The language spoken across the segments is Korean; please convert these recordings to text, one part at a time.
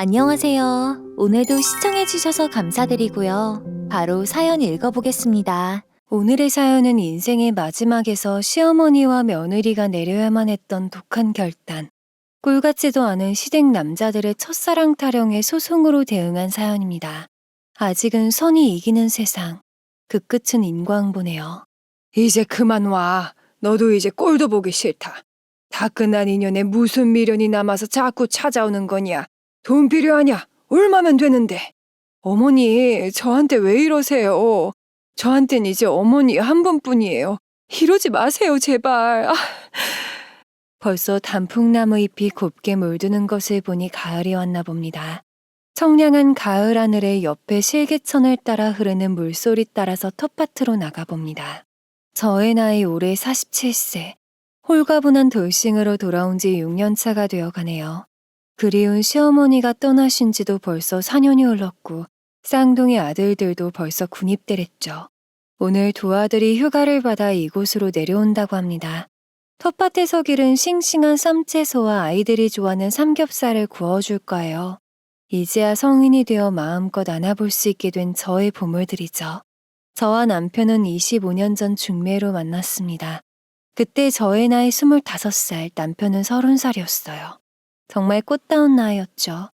안녕하세요. 오늘도 시청해주셔서 감사드리고요. 바로 사연 읽어보겠습니다. 오늘의 사연은 인생의 마지막에서 시어머니와 며느리가 내려야만 했던 독한 결단. 꿀같지도 않은 시댁 남자들의 첫사랑 타령에 소송으로 대응한 사연입니다. 아직은 선이 이기는 세상. 그 끝은 인과응보네요. 이제 그만 와. 너도 이제 꼴도 보기 싫다. 다 끝난 인연에 무슨 미련이 남아서 자꾸 찾아오는 거냐? 돈 필요하냐? 얼마면 되는데? 어머니, 저한테 왜 이러세요? 저한텐 이제 어머니 한 분뿐이에요. 이러지 마세요, 제발. 벌써 단풍나무 잎이 곱게 물드는 것을 보니 가을이 왔나 봅니다. 청량한 가을 하늘에 옆에 실개천을 따라 흐르는 물소리 따라서 텃밭으로 나가봅니다. 저의 나이 올해 47세. 홀가분한 돌싱으로 돌아온 지 6년차가 되어가네요. 그리운 시어머니가 떠나신 지도 벌써 4년이 흘렀고 쌍둥이 아들들도 벌써 군입대랬죠. 오늘 두 아들이 휴가를 받아 이곳으로 내려온다고 합니다. 텃밭에서 기른 싱싱한 쌈채소와 아이들이 좋아하는 삼겹살을 구워줄 거예요. 이제야 성인이 되어 마음껏 안아볼 수 있게 된 저의 보물들이죠. 저와 남편은 25년 전 중매로 만났습니다. 그때 저의 나이 25살, 남편은 30살이었어요. 정말 꽃다운 나이였죠.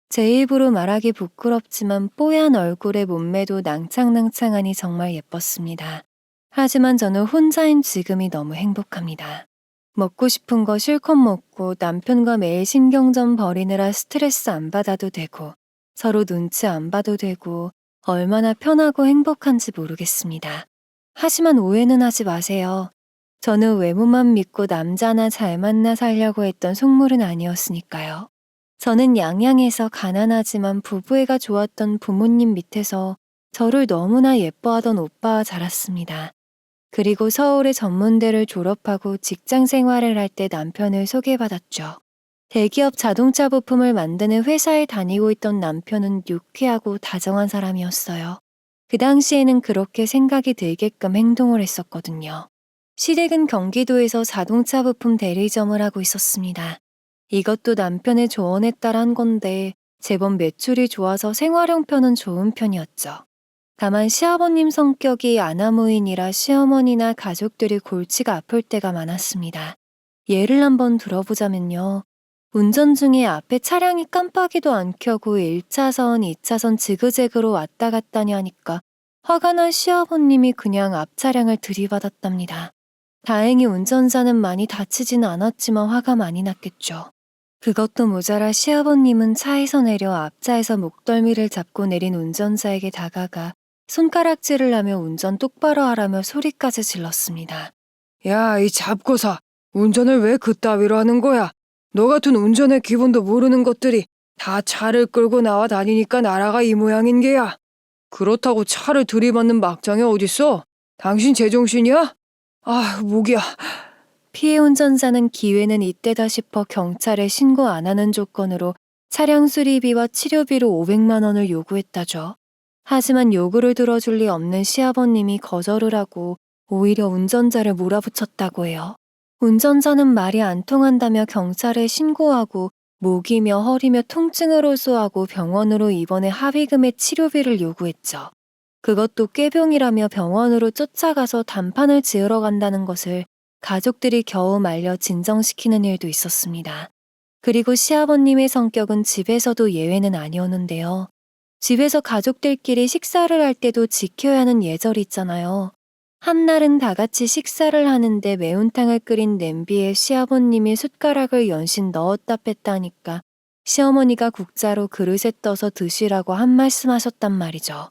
제 입으로 말하기 부끄럽지만 뽀얀 얼굴에 몸매도 낭창낭창하니 정말 예뻤습니다. 하지만 저는 혼자인 지금이 너무 행복합니다. 먹고 싶은 거 실컷 먹고 남편과 매일 신경전 벌이느라 스트레스 안 받아도 되고 서로 눈치 안 봐도 되고 얼마나 편하고 행복한지 모르겠습니다. 하지만 오해는 하지 마세요. 저는 외모만 믿고 남자나 잘 만나 살려고 했던 속물은 아니었으니까요. 저는 양양에서 가난하지만 부부애가 좋았던 부모님 밑에서 저를 너무나 예뻐하던 오빠와 자랐습니다. 그리고 서울의 전문대를 졸업하고 직장 생활을 할 때 남편을 소개받았죠. 대기업 자동차 부품을 만드는 회사에 다니고 있던 남편은 유쾌하고 다정한 사람이었어요. 그 당시에는 그렇게 생각이 들게끔 행동을 했었거든요. 시댁은 경기도에서 자동차 부품 대리점을 하고 있었습니다. 이것도 남편의 조언에 따라 한 건데 제법 매출이 좋아서 생활형편은 좋은 편이었죠. 다만 시아버님 성격이 아나무인이라 시어머니나 가족들이 골치가 아플 때가 많았습니다. 예를 한번 들어보자면요. 운전 중에 앞에 차량이 깜빡이도 안 켜고 1차선, 2차선 지그재그로 왔다 갔다니 하니까 화가 난 시아버님이 그냥 앞 차량을 들이받았답니다. 다행히 운전자는 많이 다치진 않았지만 화가 많이 났겠죠. 그것도 모자라 시아버님은 차에서 내려 앞차에서 목덜미를 잡고 내린 운전자에게 다가가 손가락질을 하며 운전 똑바로 하라며 소리까지 질렀습니다. 야, 이 잡고사. 운전을 왜 그따위로 하는 거야? 너 같은 운전의 기본도 모르는 것들이 다 차를 끌고 나와 다니니까 나라가 이 모양인 게야. 그렇다고 차를 들이받는 막장이 어딨어? 당신 제정신이야? 아, 목이야. 피해 운전자는 기회는 이때다 싶어 경찰에 신고 안 하는 조건으로 차량 수리비와 치료비로 500만 원을 요구했다죠. 하지만 요구를 들어줄 리 없는 시아버님이 거절을 하고 오히려 운전자를 몰아붙였다고 해요. 운전자는 말이 안 통한다며 경찰에 신고하고 목이며 허리며 통증을 호소하고 병원으로 입원해 합의금의 치료비를 요구했죠. 그것도 꾀병이라며 병원으로 쫓아가서 단판을 지으러 간다는 것을 가족들이 겨우 말려 진정시키는 일도 있었습니다. 그리고 시아버님의 성격은 집에서도 예외는 아니었는데요. 집에서 가족들끼리 식사를 할 때도 지켜야 하는 예절이 있잖아요. 한날은 다 같이 식사를 하는데 매운탕을 끓인 냄비에 시아버님이 숟가락을 연신 넣었다 뺐다 하니까 시어머니가 국자로 그릇에 떠서 드시라고 한 말씀 하셨단 말이죠.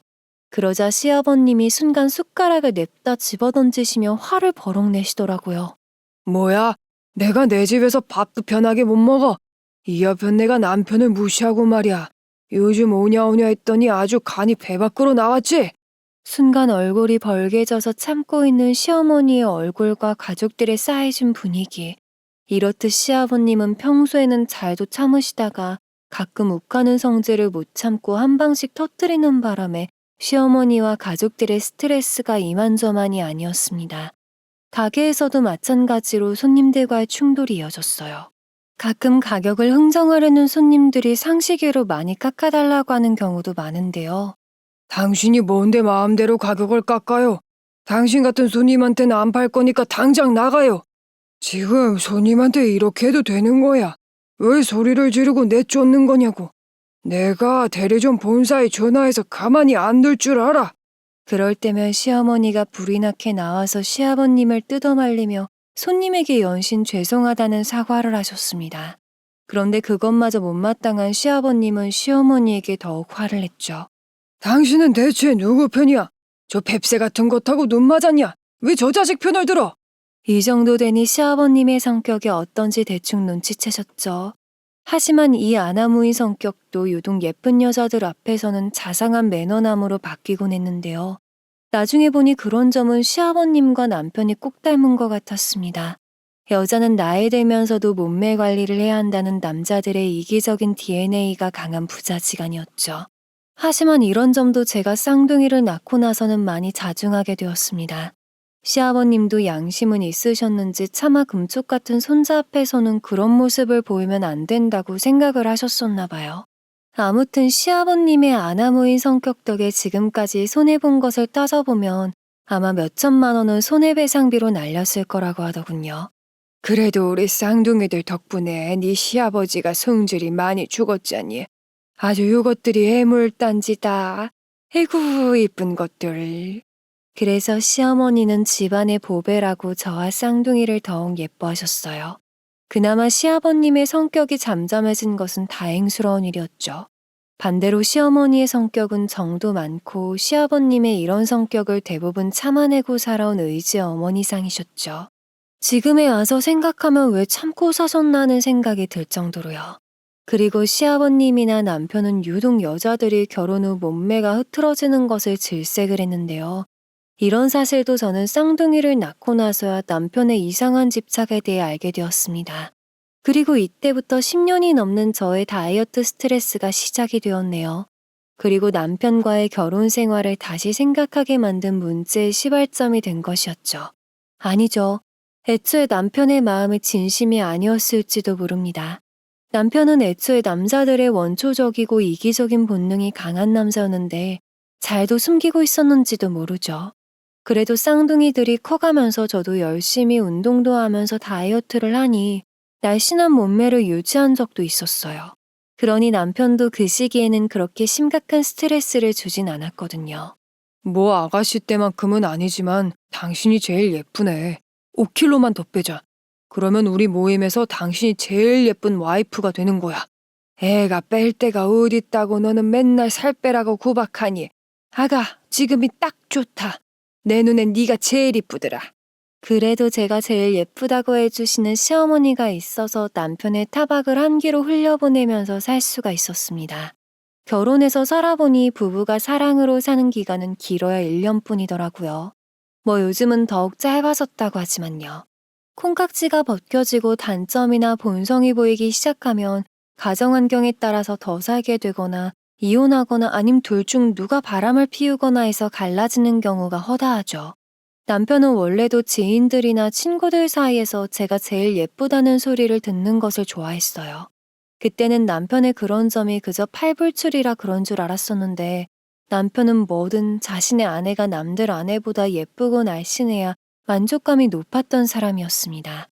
그러자 시아버님이 순간 숟가락을 냅다 집어던지시며 화를 버럭 내시더라고요. 뭐야? 내가 내 집에서 밥도 편하게 못 먹어. 이 여편 내가 남편을 무시하고 말이야. 요즘 오냐오냐 했더니 아주 간이 배 밖으로 나왔지? 순간 얼굴이 벌개져서 참고 있는 시어머니의 얼굴과 가족들의 쌓이신 분위기. 이렇듯 시아버님은 평소에는 잘도 참으시다가 가끔 욱하는 성질을 못 참고 한 방씩 터뜨리는 바람에 시어머니와 가족들의 스트레스가 이만저만이 아니었습니다. 가게에서도 마찬가지로 손님들과의 충돌이 이어졌어요. 가끔 가격을 흥정하려는 손님들이 상시계로 많이 깎아달라고 하는 경우도 많은데요. 당신이 뭔데 마음대로 가격을 깎아요? 당신 같은 손님한테는 안 팔 거니까 당장 나가요. 지금 손님한테 이렇게 해도 되는 거야? 왜 소리를 지르고 내쫓는 거냐고. 내가 대리점 본사에 전화해서 가만히 안 둘 줄 알아. 그럴 때면 시어머니가 불이 나게 나와서 시아버님을 뜯어말리며 손님에게 연신 죄송하다는 사과를 하셨습니다. 그런데 그것마저 못마땅한 시아버님은 시어머니에게 더욱 화를 냈죠. 당신은 대체 누구 편이야? 저 뱁새 같은 것 하고 눈 맞았냐? 왜 저 자식 편을 들어? 이 정도 되니 시아버님의 성격이 어떤지 대충 눈치채셨죠. 하지만 이 아나무인 성격도 유독 예쁜 여자들 앞에서는 자상한 매너남으로 바뀌곤 했는데요. 나중에 보니 그런 점은 시아버님과 남편이 꼭 닮은 것 같았습니다. 여자는 나이 들면서도 몸매 관리를 해야 한다는 남자들의 이기적인 DNA가 강한 부자지간이었죠. 하지만 이런 점도 제가 쌍둥이를 낳고 나서는 많이 자중하게 되었습니다. 시아버님도 양심은 있으셨는지 차마 금쪽 같은 손자 앞에서는 그런 모습을 보이면 안 된다고 생각을 하셨었나 봐요. 아무튼 시아버님의 아나무인 성격 덕에 지금까지 손해본 것을 따져보면 아마 몇천만 원은 손해배상비로 날렸을 거라고 하더군요. 그래도 우리 쌍둥이들 덕분에 네 시아버지가 성질이 많이 죽었잖니. 아주 이것들이 해물단지다. 에구 이쁜 것들. 그래서 시어머니는 집안의 보배라고 저와 쌍둥이를 더욱 예뻐하셨어요. 그나마 시아버님의 성격이 잠잠해진 것은 다행스러운 일이었죠. 반대로 시어머니의 성격은 정도 많고 시아버님의 이런 성격을 대부분 참아내고 살아온 의지 어머니상이셨죠. 지금에 와서 생각하면 왜 참고 사셨나 하는 생각이 들 정도로요. 그리고 시아버님이나 남편은 유독 여자들이 결혼 후 몸매가 흐트러지는 것을 질색을 했는데요. 이런 사실도 저는 쌍둥이를 낳고 나서야 남편의 이상한 집착에 대해 알게 되었습니다. 그리고 이때부터 10년이 넘는 저의 다이어트 스트레스가 시작이 되었네요. 그리고 남편과의 결혼 생활을 다시 생각하게 만든 문제의 시발점이 된 것이었죠. 아니죠. 애초에 남편의 마음이 진심이 아니었을지도 모릅니다. 남편은 애초에 남자들의 원초적이고 이기적인 본능이 강한 남자였는데 잘도 숨기고 있었는지도 모르죠. 그래도 쌍둥이들이 커가면서 저도 열심히 운동도 하면서 다이어트를 하니 날씬한 몸매를 유지한 적도 있었어요. 그러니 남편도 그 시기에는 그렇게 심각한 스트레스를 주진 않았거든요. 뭐 아가씨 때만큼은 아니지만 당신이 제일 예쁘네. 5kg만 더 빼자. 그러면 우리 모임에서 당신이 제일 예쁜 와이프가 되는 거야. 애가 뺄 데가 어딨다고 너는 맨날 살 빼라고 구박하니. 아가, 지금이 딱 좋다. 내 눈엔 네가 제일 이쁘더라. 그래도 제가 제일 예쁘다고 해주시는 시어머니가 있어서 남편의 타박을 한 귀로 흘려보내면서 살 수가 있었습니다. 결혼해서 살아보니 부부가 사랑으로 사는 기간은 길어야 1년뿐이더라고요. 뭐 요즘은 더욱 짧아졌다고 하지만요. 콩깍지가 벗겨지고 단점이나 본성이 보이기 시작하면 가정 환경에 따라서 더 살게 되거나 이혼하거나 아님 둘 중 누가 바람을 피우거나 해서 갈라지는 경우가 허다하죠. 남편은 원래도 지인들이나 친구들 사이에서 제가 제일 예쁘다는 소리를 듣는 것을 좋아했어요. 그때는 남편의 그런 점이 그저 팔불출이라 그런 줄 알았었는데 남편은 뭐든 자신의 아내가 남들 아내보다 예쁘고 날씬해야 만족감이 높았던 사람이었습니다.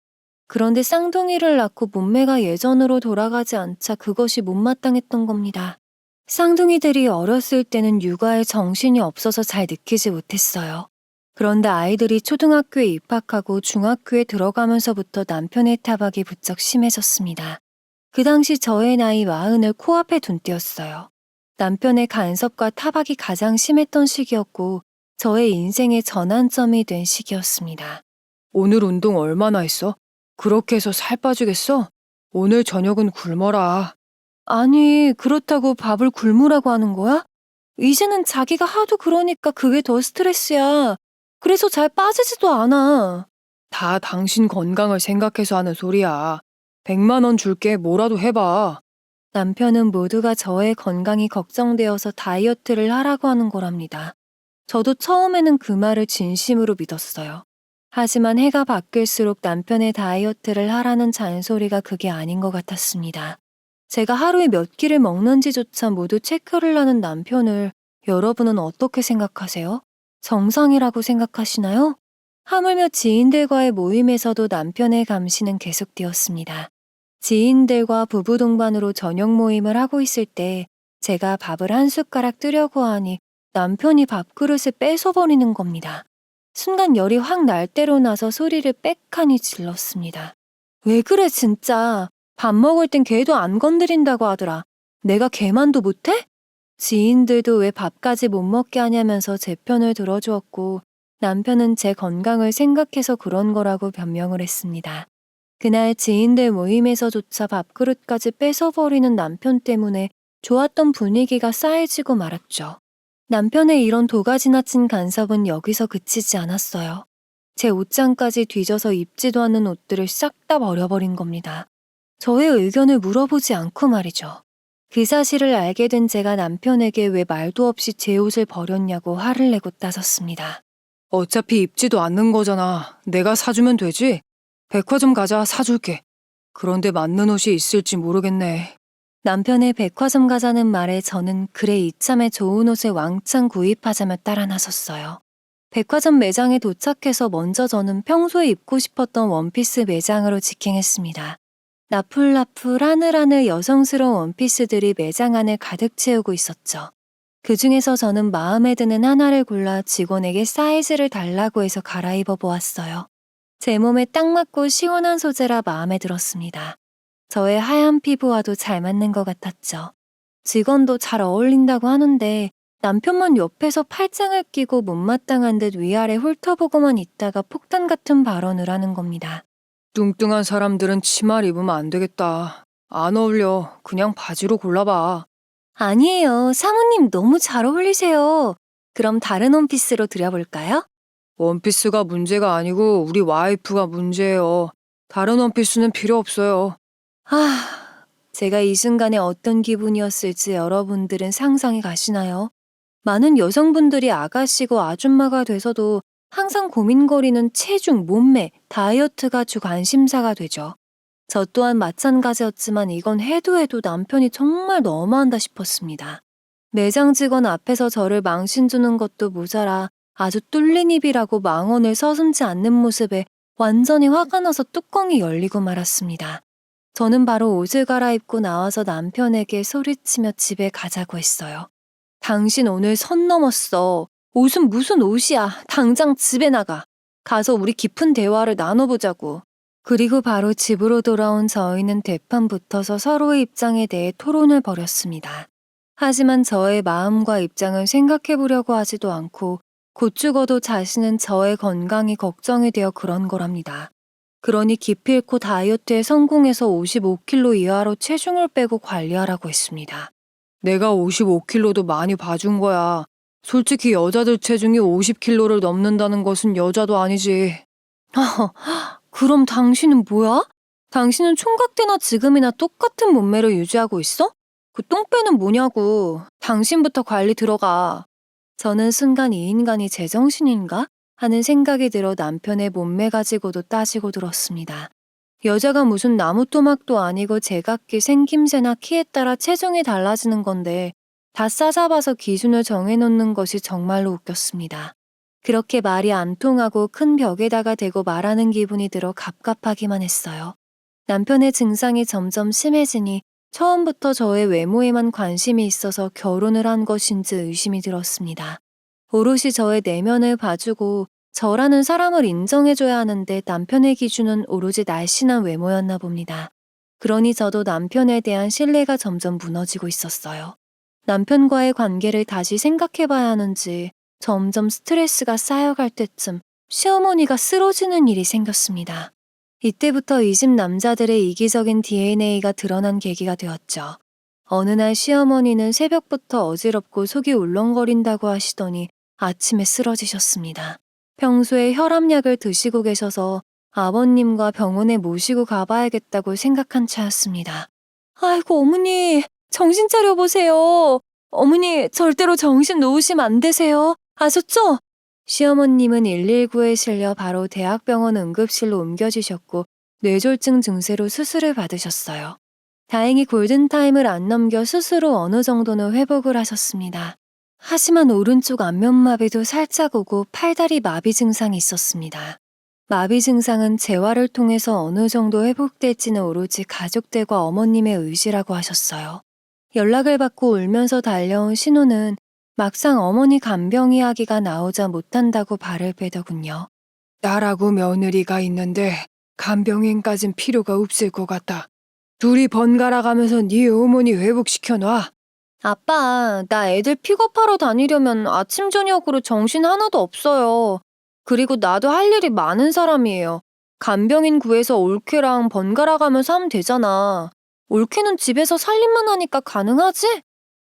그런데 쌍둥이를 낳고 몸매가 예전으로 돌아가지 않자 그것이 못마땅했던 겁니다. 쌍둥이들이 어렸을 때는 육아에 정신이 없어서 잘 느끼지 못했어요. 그런데 아이들이 초등학교에 입학하고 중학교에 들어가면서부터 남편의 타박이 부쩍 심해졌습니다. 그 당시 저의 나이 40을 코앞에 둔 때였어요. 남편의 간섭과 타박이 가장 심했던 시기였고 저의 인생의 전환점이 된 시기였습니다. 오늘 운동 얼마나 했어? 그렇게 해서 살 빠지겠어? 오늘 저녁은 굶어라. 아니, 그렇다고 밥을 굶으라고 하는 거야? 이제는 자기가 하도 그러니까 그게 더 스트레스야. 그래서 잘 빠지지도 않아. 다 당신 건강을 생각해서 하는 소리야. 100만 원 줄게 뭐라도 해봐. 남편은 모두가 저의 건강이 걱정되어서 다이어트를 하라고 하는 거랍니다. 저도 처음에는 그 말을 진심으로 믿었어요. 하지만 해가 바뀔수록 남편의 다이어트를 하라는 잔소리가 그게 아닌 것 같았습니다. 제가 하루에 몇 끼를 먹는지조차 모두 체크를 하는 남편을 여러분은 어떻게 생각하세요? 정상이라고 생각하시나요? 하물며 지인들과의 모임에서도 남편의 감시는 계속되었습니다. 지인들과 부부 동반으로 저녁 모임을 하고 있을 때 제가 밥을 한 숟가락 뜨려고 하니 남편이 밥그릇을 뺏어버리는 겁니다. 순간 열이 확 날 대로 나서 소리를 빽하니 질렀습니다. 왜 그래 진짜. 밥 먹을 땐 걔도 안 건드린다고 하더라. 내가 걔만도 못해? 지인들도 왜 밥까지 못 먹게 하냐면서 제 편을 들어주었고 남편은 제 건강을 생각해서 그런 거라고 변명을 했습니다. 그날 지인들 모임에서조차 밥그릇까지 뺏어버리는 남편 때문에 좋았던 분위기가 싸해지고 말았죠. 남편의 이런 도가 지나친 간섭은 여기서 그치지 않았어요. 제 옷장까지 뒤져서 입지도 않는 옷들을 싹 다 버려버린 겁니다. 저의 의견을 물어보지 않고 말이죠. 그 사실을 알게 된 제가 남편에게 왜 말도 없이 제 옷을 버렸냐고 화를 내고 따졌습니다. 어차피 입지도 않는 거잖아. 내가 사주면 되지? 백화점 가자, 사줄게. 그런데 맞는 옷이 있을지 모르겠네. 남편의 백화점 가자는 말에 저는 그래 이참에 좋은 옷을 왕창 구입하자며 따라 나섰어요. 백화점 매장에 도착해서 먼저 저는 평소에 입고 싶었던 원피스 매장으로 직행했습니다. 나풀나풀 하늘하늘 여성스러운 원피스들이 매장 안을 가득 채우고 있었죠. 그 중에서 저는 마음에 드는 하나를 골라 직원에게 사이즈를 달라고 해서 갈아입어 보았어요. 제 몸에 딱 맞고 시원한 소재라 마음에 들었습니다. 저의 하얀 피부와도 잘 맞는 것 같았죠. 직원도 잘 어울린다고 하는데 남편만 옆에서 팔짱을 끼고 못마땅한 듯 위아래 훑어보고만 있다가 폭탄 같은 발언을 하는 겁니다. 뚱뚱한 사람들은 치마를 입으면 안 되겠다. 안 어울려. 그냥 바지로 골라봐. 아니에요. 사모님 너무 잘 어울리세요. 그럼 다른 원피스로 드려볼까요? 원피스가 문제가 아니고 우리 와이프가 문제예요. 다른 원피스는 필요 없어요. 제가 이 순간에 어떤 기분이었을지 여러분들은 상상이 가시나요? 많은 여성분들이 아가씨고 아줌마가 돼서도 항상 고민거리는 체중, 몸매, 다이어트가 주 관심사가 되죠. 저 또한 마찬가지였지만 이건 해도 해도 남편이 정말 너무한다 싶었습니다. 매장 직원 앞에서 저를 망신 주는 것도 모자라 아주 뚫린 입이라고 망언을 서슴지 않는 모습에 완전히 화가 나서 뚜껑이 열리고 말았습니다. 저는 바로 옷을 갈아입고 나와서 남편에게 소리치며 집에 가자고 했어요. 당신 오늘 선 넘었어. 옷은 무슨 옷이야. 당장 집에 나가. 가서 우리 깊은 대화를 나눠보자고. 그리고 바로 집으로 돌아온 저희는 대판 붙어서 서로의 입장에 대해 토론을 벌였습니다. 하지만 저의 마음과 입장을 생각해 보려고 하지도 않고 곧 죽어도 자신은 저의 건강이 걱정이 되어 그런 거랍니다. 그러니 기필코 다이어트에 성공해서 55kg 이하로 체중을 빼고 관리하라고 했습니다. 내가 55kg도 많이 봐준 거야. 솔직히 여자들 체중이 50kg를 넘는다는 것은 여자도 아니지. 그럼 당신은 뭐야? 당신은 총각 때나 지금이나 똑같은 몸매를 유지하고 있어? 그 똥배는 뭐냐고. 당신부터 관리 들어가. 저는 순간 이 인간이 제정신인가? 하는 생각이 들어 남편의 몸매 가지고도 따지고 들었습니다. 여자가 무슨 나무토막도 아니고 제각기 생김새나 키에 따라 체중이 달라지는 건데 다 싸잡아서 기준을 정해놓는 것이 정말로 웃겼습니다. 그렇게 말이 안 통하고 큰 벽에다가 대고 말하는 기분이 들어 갑갑하기만 했어요. 남편의 증상이 점점 심해지니 처음부터 저의 외모에만 관심이 있어서 결혼을 한 것인지 의심이 들었습니다. 오롯이 저의 내면을 봐주고 저라는 사람을 인정해줘야 하는데 남편의 기준은 오로지 날씬한 외모였나 봅니다. 그러니 저도 남편에 대한 신뢰가 점점 무너지고 있었어요. 남편과의 관계를 다시 생각해봐야 하는지 점점 스트레스가 쌓여갈 때쯤 시어머니가 쓰러지는 일이 생겼습니다. 이때부터 이 집 남자들의 이기적인 DNA가 드러난 계기가 되었죠. 어느 날 시어머니는 새벽부터 어지럽고 속이 울렁거린다고 하시더니 아침에 쓰러지셨습니다. 평소에 혈압약을 드시고 계셔서 아버님과 병원에 모시고 가봐야겠다고 생각한 차였습니다. 아이고 어머니 정신 차려보세요. 어머니 절대로 정신 놓으시면 안 되세요. 아셨죠? 시어머님은 119에 실려 바로 대학병원 응급실로 옮겨지셨고 뇌졸중 증세로 수술을 받으셨어요. 다행히 골든타임을 안 넘겨 스스로 어느 정도는 회복을 하셨습니다. 하지만 오른쪽 안면마비도 살짝 오고 팔다리 마비 증상이 있었습니다. 마비 증상은 재활을 통해서 어느 정도 회복될지는 오로지 가족들과 어머님의 의지라고 하셨어요. 연락을 받고 울면서 달려온 신호는 막상 어머니 간병 이야기가 나오자 못한다고 발을 빼더군요. 나라고 며느리가 있는데 간병인까진 필요가 없을 것 같다. 둘이 번갈아 가면서 네 어머니 회복시켜놔. 아빠, 나 애들 픽업하러 다니려면 아침 저녁으로 정신 하나도 없어요. 그리고 나도 할 일이 많은 사람이에요. 간병인 구해서 올케랑 번갈아 가면서 하면 되잖아. 올케는 집에서 살림만 하니까 가능하지?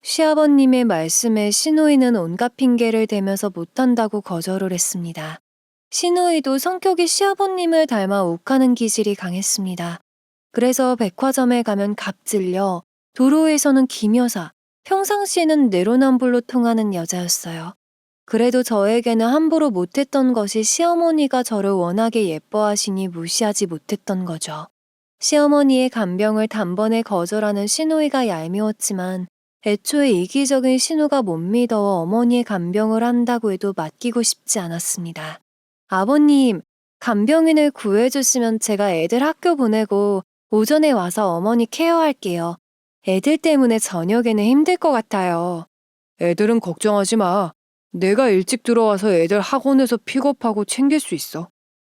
시아버님의 말씀에 신우이는 온갖 핑계를 대면서 못한다고 거절을 했습니다. 신우이도 성격이 시아버님을 닮아 욱하는 기질이 강했습니다. 그래서 백화점에 가면 갑질려, 도로에서는 기묘사, 평상시에는 내로남불로 통하는 여자였어요. 그래도 저에게는 함부로 못했던 것이 시어머니가 저를 워낙에 예뻐하시니 무시하지 못했던 거죠. 시어머니의 간병을 단번에 거절하는 신우이가 얄미웠지만 애초에 이기적인 신우가 못 믿어 어머니의 간병을 한다고 해도 맡기고 싶지 않았습니다. 아버님, 간병인을 구해주시면 제가 애들 학교 보내고 오전에 와서 어머니 케어할게요. 애들 때문에 저녁에는 힘들 것 같아요. 애들은 걱정하지 마. 내가 일찍 들어와서 애들 학원에서 픽업하고 챙길 수 있어.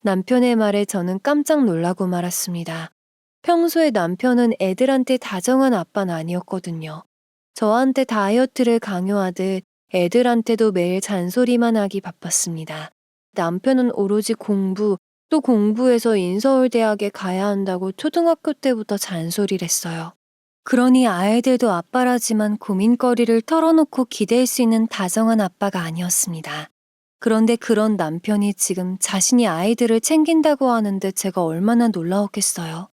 남편의 말에 저는 깜짝 놀라고 말았습니다. 평소에 남편은 애들한테 다정한 아빠는 아니었거든요. 저한테 다이어트를 강요하듯 애들한테도 매일 잔소리만 하기 바빴습니다. 남편은 오로지 공부, 또 공부해서 인서울대학에 가야 한다고 초등학교 때부터 잔소리를 했어요. 그러니 아이들도 아빠라지만 고민거리를 털어놓고 기댈 수 있는 다정한 아빠가 아니었습니다. 그런데 그런 남편이 지금 자신이 아이들을 챙긴다고 하는데 제가 얼마나 놀라웠겠어요.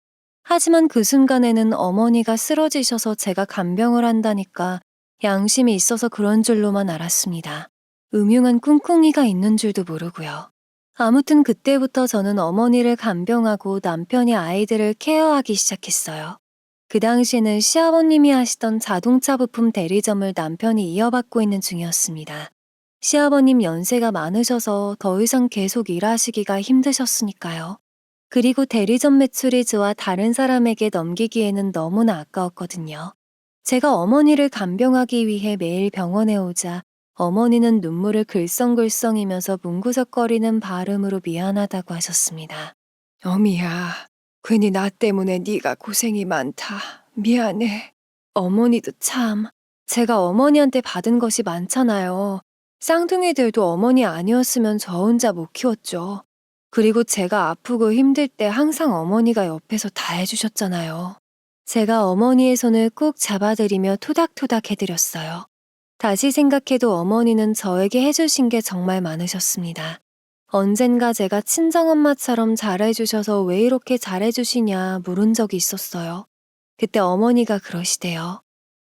하지만 그 순간에는 어머니가 쓰러지셔서 제가 간병을 한다니까 양심이 있어서 그런 줄로만 알았습니다. 음흉한 꿍꿍이가 있는 줄도 모르고요. 아무튼 그때부터 저는 어머니를 간병하고 남편이 아이들을 케어하기 시작했어요. 그 당시에는 시아버님이 하시던 자동차 부품 대리점을 남편이 이어받고 있는 중이었습니다. 시아버님 연세가 많으셔서 더 이상 계속 일하시기가 힘드셨으니까요. 그리고 대리점 매출이 좋아 다른 사람에게 넘기기에는 너무나 아까웠거든요. 제가 어머니를 간병하기 위해 매일 병원에 오자 어머니는 눈물을 글썽글썽이면서 뭉구적거리는 발음으로 미안하다고 하셨습니다. 어미야, 괜히 나 때문에 네가 고생이 많다. 미안해. 어머니도 참, 제가 어머니한테 받은 것이 많잖아요. 쌍둥이들도 어머니 아니었으면 저 혼자 못 키웠죠. 그리고 제가 아프고 힘들 때 항상 어머니가 옆에서 다 해주셨잖아요. 제가 어머니의 손을 꼭 잡아드리며 토닥토닥 해드렸어요. 다시 생각해도 어머니는 저에게 해주신 게 정말 많으셨습니다. 언젠가 제가 친정엄마처럼 잘해주셔서 왜 이렇게 잘해주시냐 물은 적이 있었어요. 그때 어머니가 그러시대요.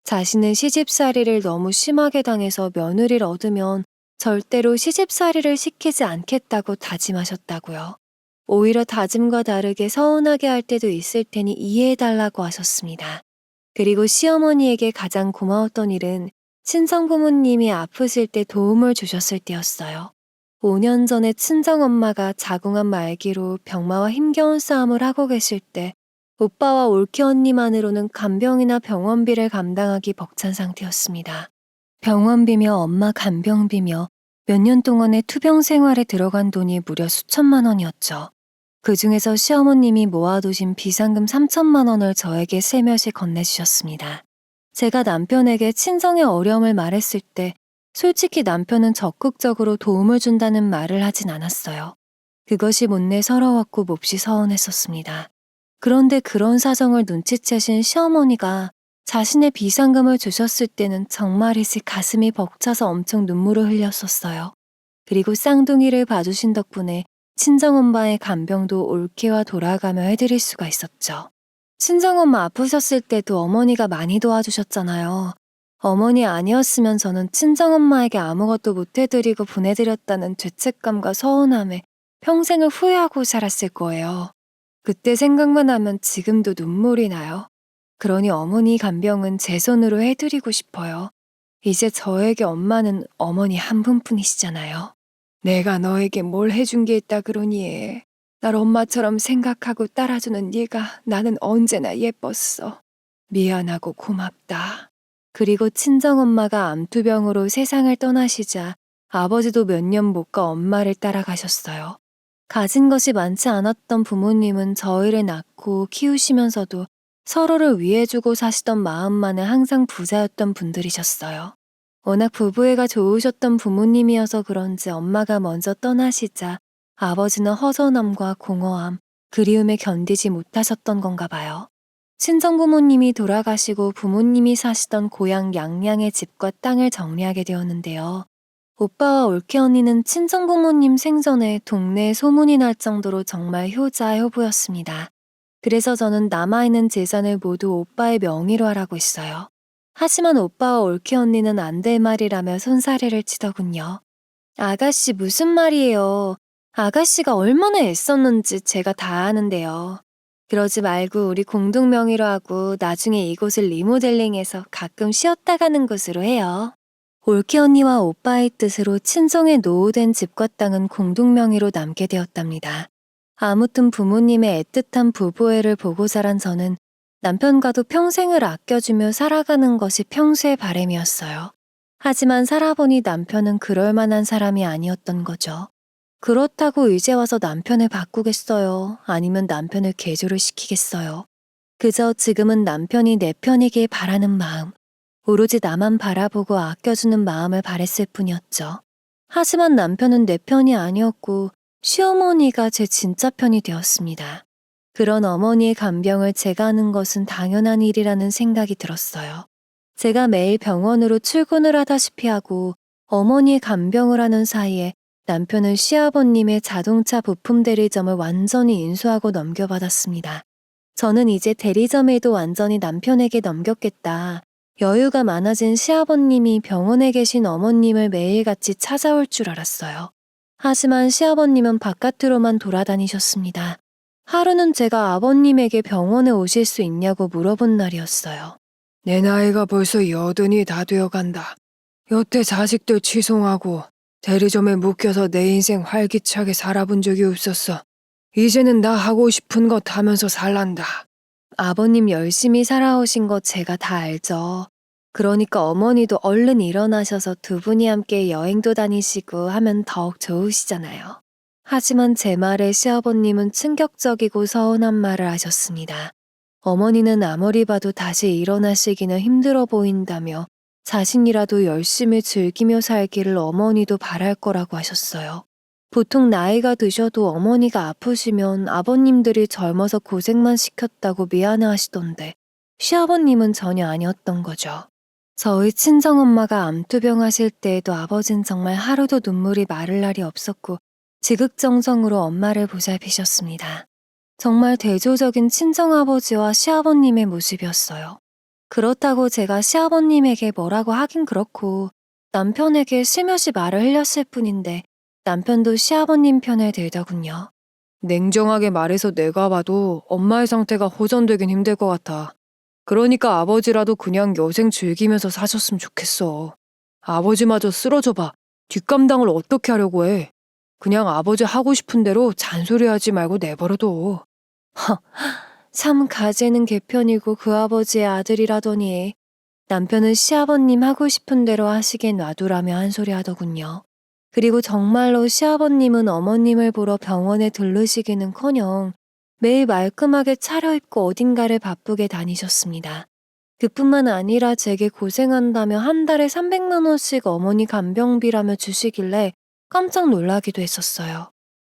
자신은 시집살이를 너무 심하게 당해서 며느리를 얻으면 절대로 시집살이를 시키지 않겠다고 다짐하셨다고요. 오히려 다짐과 다르게 서운하게 할 때도 있을 테니 이해해달라고 하셨습니다. 그리고 시어머니에게 가장 고마웠던 일은 친정부모님이 아프실 때 도움을 주셨을 때였어요. 5년 전에 친정엄마가 자궁암 말기로 병마와 힘겨운 싸움을 하고 계실 때 오빠와 올케 언니만으로는 간병이나 병원비를 감당하기 벅찬 상태였습니다. 병원비며 엄마 간병비며 몇 년 동안의 투병 생활에 들어간 돈이 무려 수천만 원이었죠. 그 중에서 시어머님이 모아두신 비상금 3천만 원을 저에게 슬며시 건네주셨습니다. 제가 남편에게 친정의 어려움을 말했을 때 솔직히 남편은 적극적으로 도움을 준다는 말을 하진 않았어요. 그것이 못내 서러웠고 몹시 서운했었습니다. 그런데 그런 사정을 눈치채신 시어머니가 자신의 비상금을 주셨을 때는 정말이지 가슴이 벅차서 엄청 눈물을 흘렸었어요. 그리고 쌍둥이를 봐주신 덕분에 친정엄마의 간병도 올케와 돌아가며 해드릴 수가 있었죠. 친정엄마 아프셨을 때도 어머니가 많이 도와주셨잖아요. 어머니 아니었으면 저는 친정엄마에게 아무것도 못해드리고 보내드렸다는 죄책감과 서운함에 평생을 후회하고 살았을 거예요. 그때 생각만 하면 지금도 눈물이 나요. 그러니 어머니 간병은 제 손으로 해드리고 싶어요. 이제 저에게 엄마는 어머니 한 분뿐이시잖아요. 내가 너에게 뭘 해준 게 있다 그러니. 날 엄마처럼 생각하고 따라주는 네가 나는 언제나 예뻤어. 미안하고 고맙다. 그리고 친정엄마가 암투병으로 세상을 떠나시자 아버지도 몇 년 못 가 엄마를 따라가셨어요. 가진 것이 많지 않았던 부모님은 저희를 낳고 키우시면서도 서로를 위해주고 사시던 마음만은 항상 부자였던 분들이셨어요. 워낙 부부애가 좋으셨던 부모님이어서 그런지 엄마가 먼저 떠나시자 아버지는 허전함과 공허함, 그리움에 견디지 못하셨던 건가 봐요. 친정부모님이 돌아가시고 부모님이 사시던 고향 양양의 집과 땅을 정리하게 되었는데요. 오빠와 올케 언니는 친정부모님 생전에 동네에 소문이 날 정도로 정말 효자 효부였습니다. 그래서 저는 남아있는 재산을 모두 오빠의 명의로 하라고 했어요. 하지만 오빠와 올케 언니는 안 될 말이라며 손사래를 치더군요. 아가씨 무슨 말이에요. 아가씨가 얼마나 애썼는지 제가 다 아는데요. 그러지 말고 우리 공동 명의로 하고 나중에 이곳을 리모델링해서 가끔 쉬었다 가는 곳으로 해요. 올케 언니와 오빠의 뜻으로 친정에 노후된 집과 땅은 공동 명의로 남게 되었답니다. 아무튼 부모님의 애틋한 부부애를 보고 자란 저는 남편과도 평생을 아껴주며 살아가는 것이 평소의 바람이었어요. 하지만 살아보니 남편은 그럴 만한 사람이 아니었던 거죠. 그렇다고 이제 와서 남편을 바꾸겠어요? 아니면 남편을 개조를 시키겠어요? 그저 지금은 남편이 내 편이길 바라는 마음, 오로지 나만 바라보고 아껴주는 마음을 바랬을 뿐이었죠. 하지만 남편은 내 편이 아니었고 시어머니가 제 진짜 편이 되었습니다. 그런 어머니의 간병을 제가 하는 것은 당연한 일이라는 생각이 들었어요. 제가 매일 병원으로 출근을 하다시피 하고 어머니의 간병을 하는 사이에 남편은 시아버님의 자동차 부품 대리점을 완전히 인수하고 넘겨받았습니다. 저는 이제 대리점에도 완전히 남편에게 넘겼겠다. 여유가 많아진 시아버님이 병원에 계신 어머님을 매일같이 찾아올 줄 알았어요. 하지만 시아버님은 바깥으로만 돌아다니셨습니다. 하루는 제가 아버님에게 병원에 오실 수 있냐고 물어본 날이었어요. 내 나이가 벌써 80이 다 되어간다. 여태 자식들 취송하고 대리점에 묶여서 내 인생 활기차게 살아본 적이 없었어. 이제는 나 하고 싶은 것 하면서 살란다. 아버님 열심히 살아오신 거 제가 다 알죠. 그러니까 어머니도 얼른 일어나셔서 두 분이 함께 여행도 다니시고 하면 더욱 좋으시잖아요. 하지만 제 말에 시아버님은 충격적이고 서운한 말을 하셨습니다. 어머니는 아무리 봐도 다시 일어나시기는 힘들어 보인다며 자신이라도 열심히 즐기며 살기를 어머니도 바랄 거라고 하셨어요. 보통 나이가 드셔도 어머니가 아프시면 아버님들이 젊어서 고생만 시켰다고 미안해 하시던데 시아버님은 전혀 아니었던 거죠. 저희 친정엄마가 암투병 하실 때에도 아버진 정말 하루도 눈물이 마를 날이 없었고 지극정성으로 엄마를 보살피셨습니다. 정말 대조적인 친정아버지와 시아버님의 모습이었어요. 그렇다고 제가 시아버님에게 뭐라고 하긴 그렇고 남편에게 슬며시 말을 흘렸을 뿐인데 남편도 시아버님 편을 들더군요. 냉정하게 말해서 내가 봐도 엄마의 상태가 호전되긴 힘들 것 같아. 그러니까 아버지라도 그냥 여생 즐기면서 사셨으면 좋겠어. 아버지마저 쓰러져봐. 뒷감당을 어떻게 하려고 해. 그냥 아버지 하고 싶은 대로 잔소리하지 말고 내버려둬. 참 가재는 개편이고 그 아버지의 아들이라더니 남편은 시아버님 하고 싶은 대로 하시게 놔두라며 한 소리 하더군요. 그리고 정말로 시아버님은 어머님을 보러 병원에 들르시기는커녕 매일 말끔하게 차려입고 어딘가를 바쁘게 다니셨습니다. 그뿐만 아니라 제게 고생한다며 한 달에 300만 원씩 어머니 간병비라며 주시길래 깜짝 놀라기도 했었어요.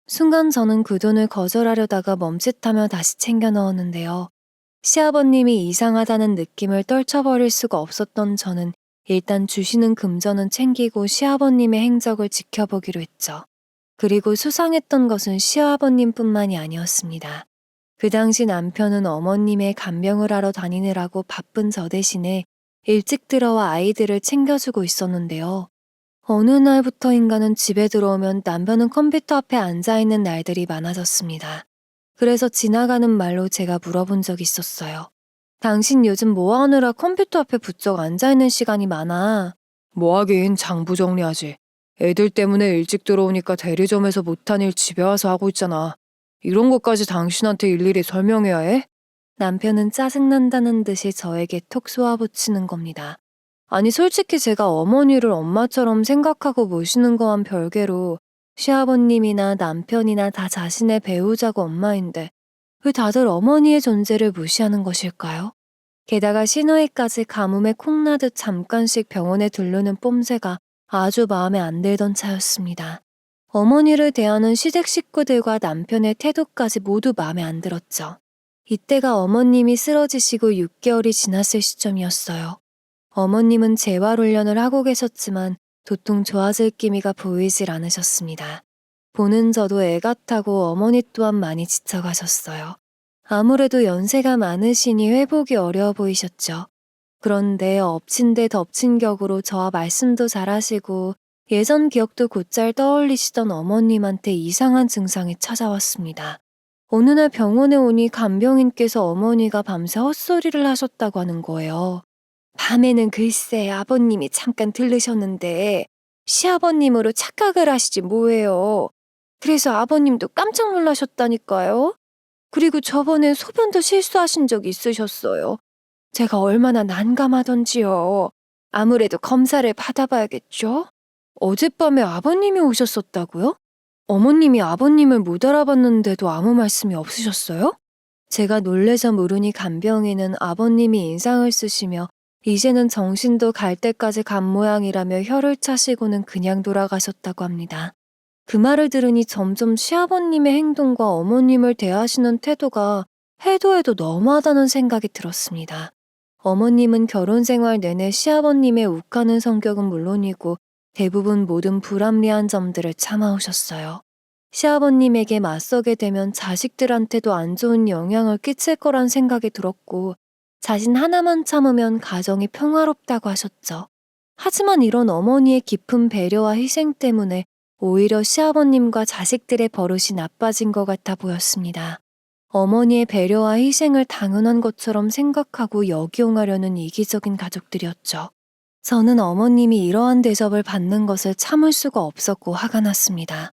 순간 저는 그 돈을 거절하려다가 멈칫하며 다시 챙겨 넣었는데요. 시아버님이 이상하다는 느낌을 떨쳐버릴 수가 없었던 저는 일단 주시는 금전은 챙기고 시아버님의 행적을 지켜보기로 했죠. 그리고 수상했던 것은 시아버님뿐만이 아니었습니다. 그 당시 남편은 어머님의 간병을 하러 다니느라고 바쁜 저 대신에 일찍 들어와 아이들을 챙겨주고 있었는데요. 어느 날부터인가는 집에 들어오면 남편은 컴퓨터 앞에 앉아있는 날들이 많아졌습니다. 그래서 지나가는 말로 제가 물어본 적이 있었어요. 당신 요즘 뭐 하느라 컴퓨터 앞에 부쩍 앉아있는 시간이 많아? 뭐 하긴 장부 정리하지. 애들 때문에 일찍 들어오니까 대리점에서 못한 일 집에 와서 하고 있잖아. 이런 것까지 당신한테 일일이 설명해야 해? 남편은 짜증난다는 듯이 저에게 톡 쏘아붙이는 겁니다. 아니 솔직히 제가 어머니를 엄마처럼 생각하고 모시는 거와는 별개로 시아버님이나 남편이나 다 자신의 배우자고 엄마인데 왜 다들 어머니의 존재를 무시하는 것일까요? 게다가 신호위까지 가뭄에 콩나듯 잠깐씩 병원에 들르는 뽐새가 아주 마음에 안 들던 차였습니다. 어머니를 대하는 시댁 식구들과 남편의 태도까지 모두 마음에 안 들었죠. 이때가 어머님이 쓰러지시고 6개월이 지났을 시점이었어요. 어머님은 재활훈련을 하고 계셨지만 도통 좋아질 기미가 보이질 않으셨습니다. 보는 저도 애 같다고 어머니 또한 많이 지쳐가셨어요. 아무래도 연세가 많으시니 회복이 어려워 보이셨죠. 그런데 엎친 데 덮친 격으로 저와 말씀도 잘하시고 예전 기억도 곧잘 떠올리시던 어머님한테 이상한 증상이 찾아왔습니다. 어느 날 병원에 오니 간병인께서 어머니가 밤새 헛소리를 하셨다고 하는 거예요. 밤에는 글쎄 아버님이 잠깐 들르셨는데 시아버님으로 착각을 하시지 뭐예요. 그래서 아버님도 깜짝 놀라셨다니까요. 그리고 저번엔 소변도 실수하신 적 있으셨어요. 제가 얼마나 난감하던지요. 아무래도 검사를 받아봐야겠죠? 어젯밤에 아버님이 오셨었다고요? 어머님이 아버님을 못 알아봤는데도 아무 말씀이 없으셨어요? 제가 놀래서 물으니 간병인은 아버님이 인상을 쓰시며 이제는 정신도 갈 때까지 간 모양이라며 혀를 차시고는 그냥 돌아가셨다고 합니다. 그 말을 들으니 점점 시아버님의 행동과 어머님을 대하시는 태도가 해도 해도 너무하다는 생각이 들었습니다. 어머님은 결혼 생활 내내 시아버님의 욱하는 성격은 물론이고 대부분 모든 불합리한 점들을 참아오셨어요. 시아버님에게 맞서게 되면 자식들한테도 안 좋은 영향을 끼칠 거란 생각이 들었고 자신 하나만 참으면 가정이 평화롭다고 하셨죠. 하지만 이런 어머니의 깊은 배려와 희생 때문에 오히려 시아버님과 자식들의 버릇이 나빠진 것 같아 보였습니다. 어머니의 배려와 희생을 당연한 것처럼 생각하고 역이용하려는 이기적인 가족들이었죠. 저는 어머님이 이러한 대접을 받는 것을 참을 수가 없었고 화가 났습니다.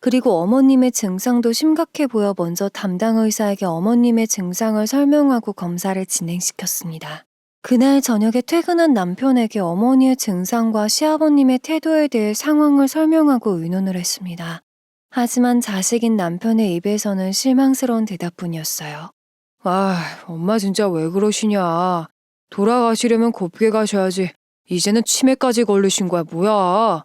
그리고 어머님의 증상도 심각해 보여 먼저 담당 의사에게 어머님의 증상을 설명하고 검사를 진행시켰습니다. 그날 저녁에 퇴근한 남편에게 어머니의 증상과 시아버님의 태도에 대해 상황을 설명하고 의논을 했습니다. 하지만 자식인 남편의 입에서는 실망스러운 대답뿐이었어요. 엄마 진짜 왜 그러시냐. 돌아가시려면 곱게 가셔야지. 이제는 치매까지 걸리신 거야, 뭐야.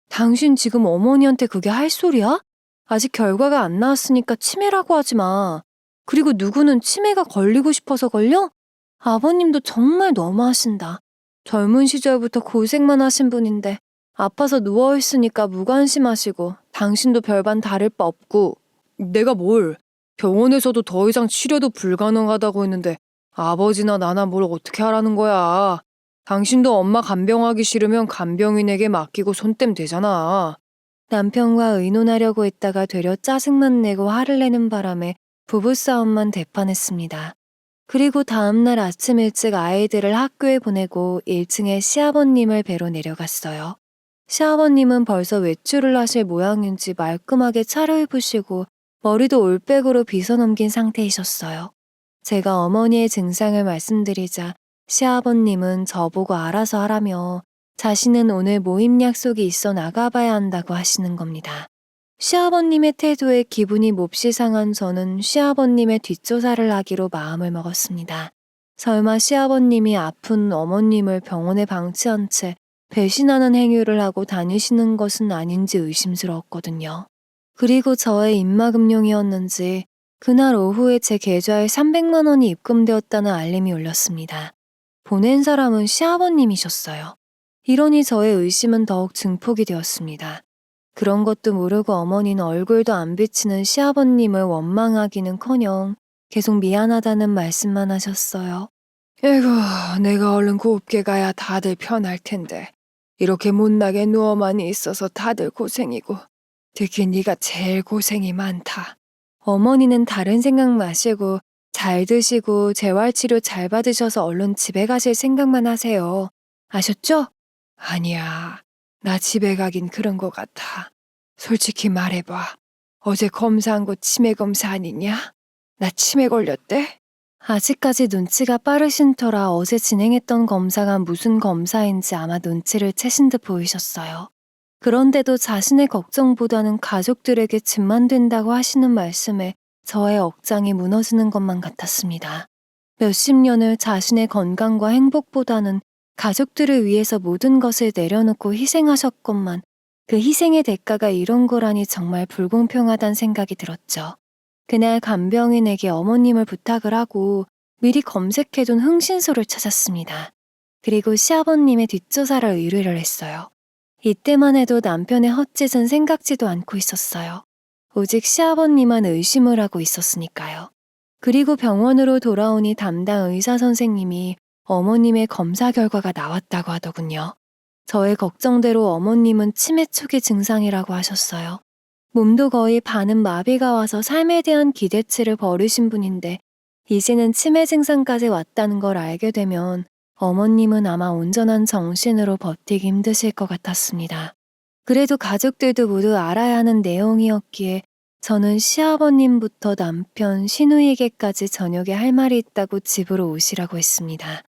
당신 지금 어머니한테 그게 할 소리야? 아직 결과가 안 나왔으니까 치매라고 하지 마. 그리고 누구는 치매가 걸리고 싶어서 걸려? 아버님도 정말 너무하신다. 젊은 시절부터 고생만 하신 분인데 아파서 누워있으니까 무관심하시고 당신도 별반 다를 바 없고. 내가 뭘. 병원에서도 더 이상 치료도 불가능하다고 했는데 아버지나 나나 뭘 어떻게 하라는 거야. 당신도 엄마 간병하기 싫으면 간병인에게 맡기고 손땜 되잖아. 남편과 의논하려고 했다가 되려 짜증만 내고 화를 내는 바람에 부부싸움만 대판했습니다. 그리고 다음날 아침 일찍 아이들을 학교에 보내고 1층에 시아버님을 뵈러 내려갔어요. 시아버님은 벌써 외출을 하실 모양인지 말끔하게 차려입으시고 머리도 올백으로 빗어넘긴 상태이셨어요. 제가 어머니의 증상을 말씀드리자 시아버님은 저보고 알아서 하라며 자신은 오늘 모임 약속이 있어 나가봐야 한다고 하시는 겁니다. 시아버님의 태도에 기분이 몹시 상한 저는 시아버님의 뒷조사를 하기로 마음을 먹었습니다. 설마 시아버님이 아픈 어머님을 병원에 방치한 채 배신하는 행위를 하고 다니시는 것은 아닌지 의심스러웠거든요. 그리고 저의 입막음용이었는지 그날 오후에 제 계좌에 300만 원이 입금되었다는 알림이 울렸습니다. 보낸 사람은 시아버님이셨어요. 이러니 저의 의심은 더욱 증폭이 되었습니다. 그런 것도 모르고 어머니는 얼굴도 안 비치는 시아버님을 원망하기는커녕 계속 미안하다는 말씀만 하셨어요. 에고, 내가 얼른 곱게 가야 다들 편할 텐데. 이렇게 못나게 누워만 있어서 다들 고생이고. 특히 네가 제일 고생이 많다. 어머니는 다른 생각 마시고 잘 드시고 재활치료 잘 받으셔서 얼른 집에 가실 생각만 하세요. 아셨죠? 아니야. 나 집에 가긴 그런 것 같아. 솔직히 말해봐. 어제 검사한 거 치매 검사 아니냐? 나 치매 걸렸대? 아직까지 눈치가 빠르신 터라 어제 진행했던 검사가 무슨 검사인지 아마 눈치를 채신 듯 보이셨어요. 그런데도 자신의 걱정보다는 가족들에게 짐만 된다고 하시는 말씀에 저의 억장이 무너지는 것만 같았습니다. 몇십 년을 자신의 건강과 행복보다는 가족들을 위해서 모든 것을 내려놓고 희생하셨건만 그 희생의 대가가 이런 거라니 정말 불공평하단 생각이 들었죠. 그날 간병인에게 어머님을 부탁을 하고 미리 검색해둔 흥신소를 찾았습니다. 그리고 시아버님의 뒷조사를 의뢰를 했어요. 이때만 해도 남편의 헛짓은 생각지도 않고 있었어요. 오직 시아버님만 의심을 하고 있었으니까요. 그리고 병원으로 돌아오니 담당 의사 선생님이 어머님의 검사 결과가 나왔다고 하더군요. 저의 걱정대로 어머님은 치매 초기 증상이라고 하셨어요. 몸도 거의 반은 마비가 와서 삶에 대한 기대치를 버리신 분인데 이제는 치매 증상까지 왔다는 걸 알게 되면 어머님은 아마 온전한 정신으로 버티기 힘드실 것 같았습니다. 그래도 가족들도 모두 알아야 하는 내용이었기에 저는 시아버님부터 남편, 시누이에게까지 저녁에 할 말이 있다고 집으로 오시라고 했습니다.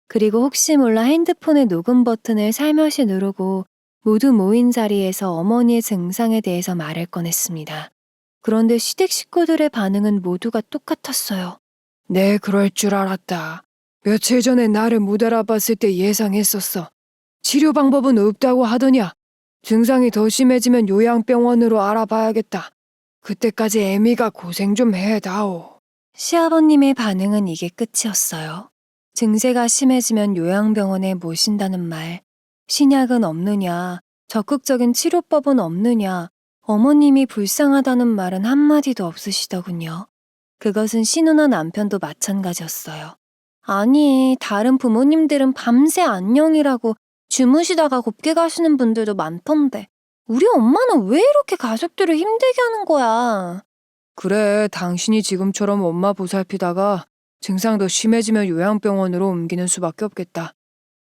그리고 혹시 몰라 핸드폰의 녹음 버튼을 살며시 누르고 모두 모인 자리에서 어머니의 증상에 대해서 말을 꺼냈습니다. 그런데 시댁 식구들의 반응은 모두가 똑같았어요. 네, 그럴 줄 알았다. 며칠 전에 나를 못 알아봤을 때 예상했었어. 치료 방법은 없다고 하더냐. 증상이 더 심해지면 요양병원으로 알아봐야겠다. 그때까지 애미가 고생 좀 해다오. 시아버님의 반응은 이게 끝이었어요. 증세가 심해지면 요양병원에 모신다는 말, 신약은 없느냐, 적극적인 치료법은 없느냐, 어머님이 불쌍하다는 말은 한마디도 없으시더군요. 그것은 신우나 남편도 마찬가지였어요. 아니, 다른 부모님들은 밤새 안녕이라고 주무시다가 곱게 가시는 분들도 많던데 우리 엄마는 왜 이렇게 가족들을 힘들게 하는 거야? 그래, 당신이 지금처럼 엄마 보살피다가 증상 더 심해지면 요양병원으로 옮기는 수밖에 없겠다.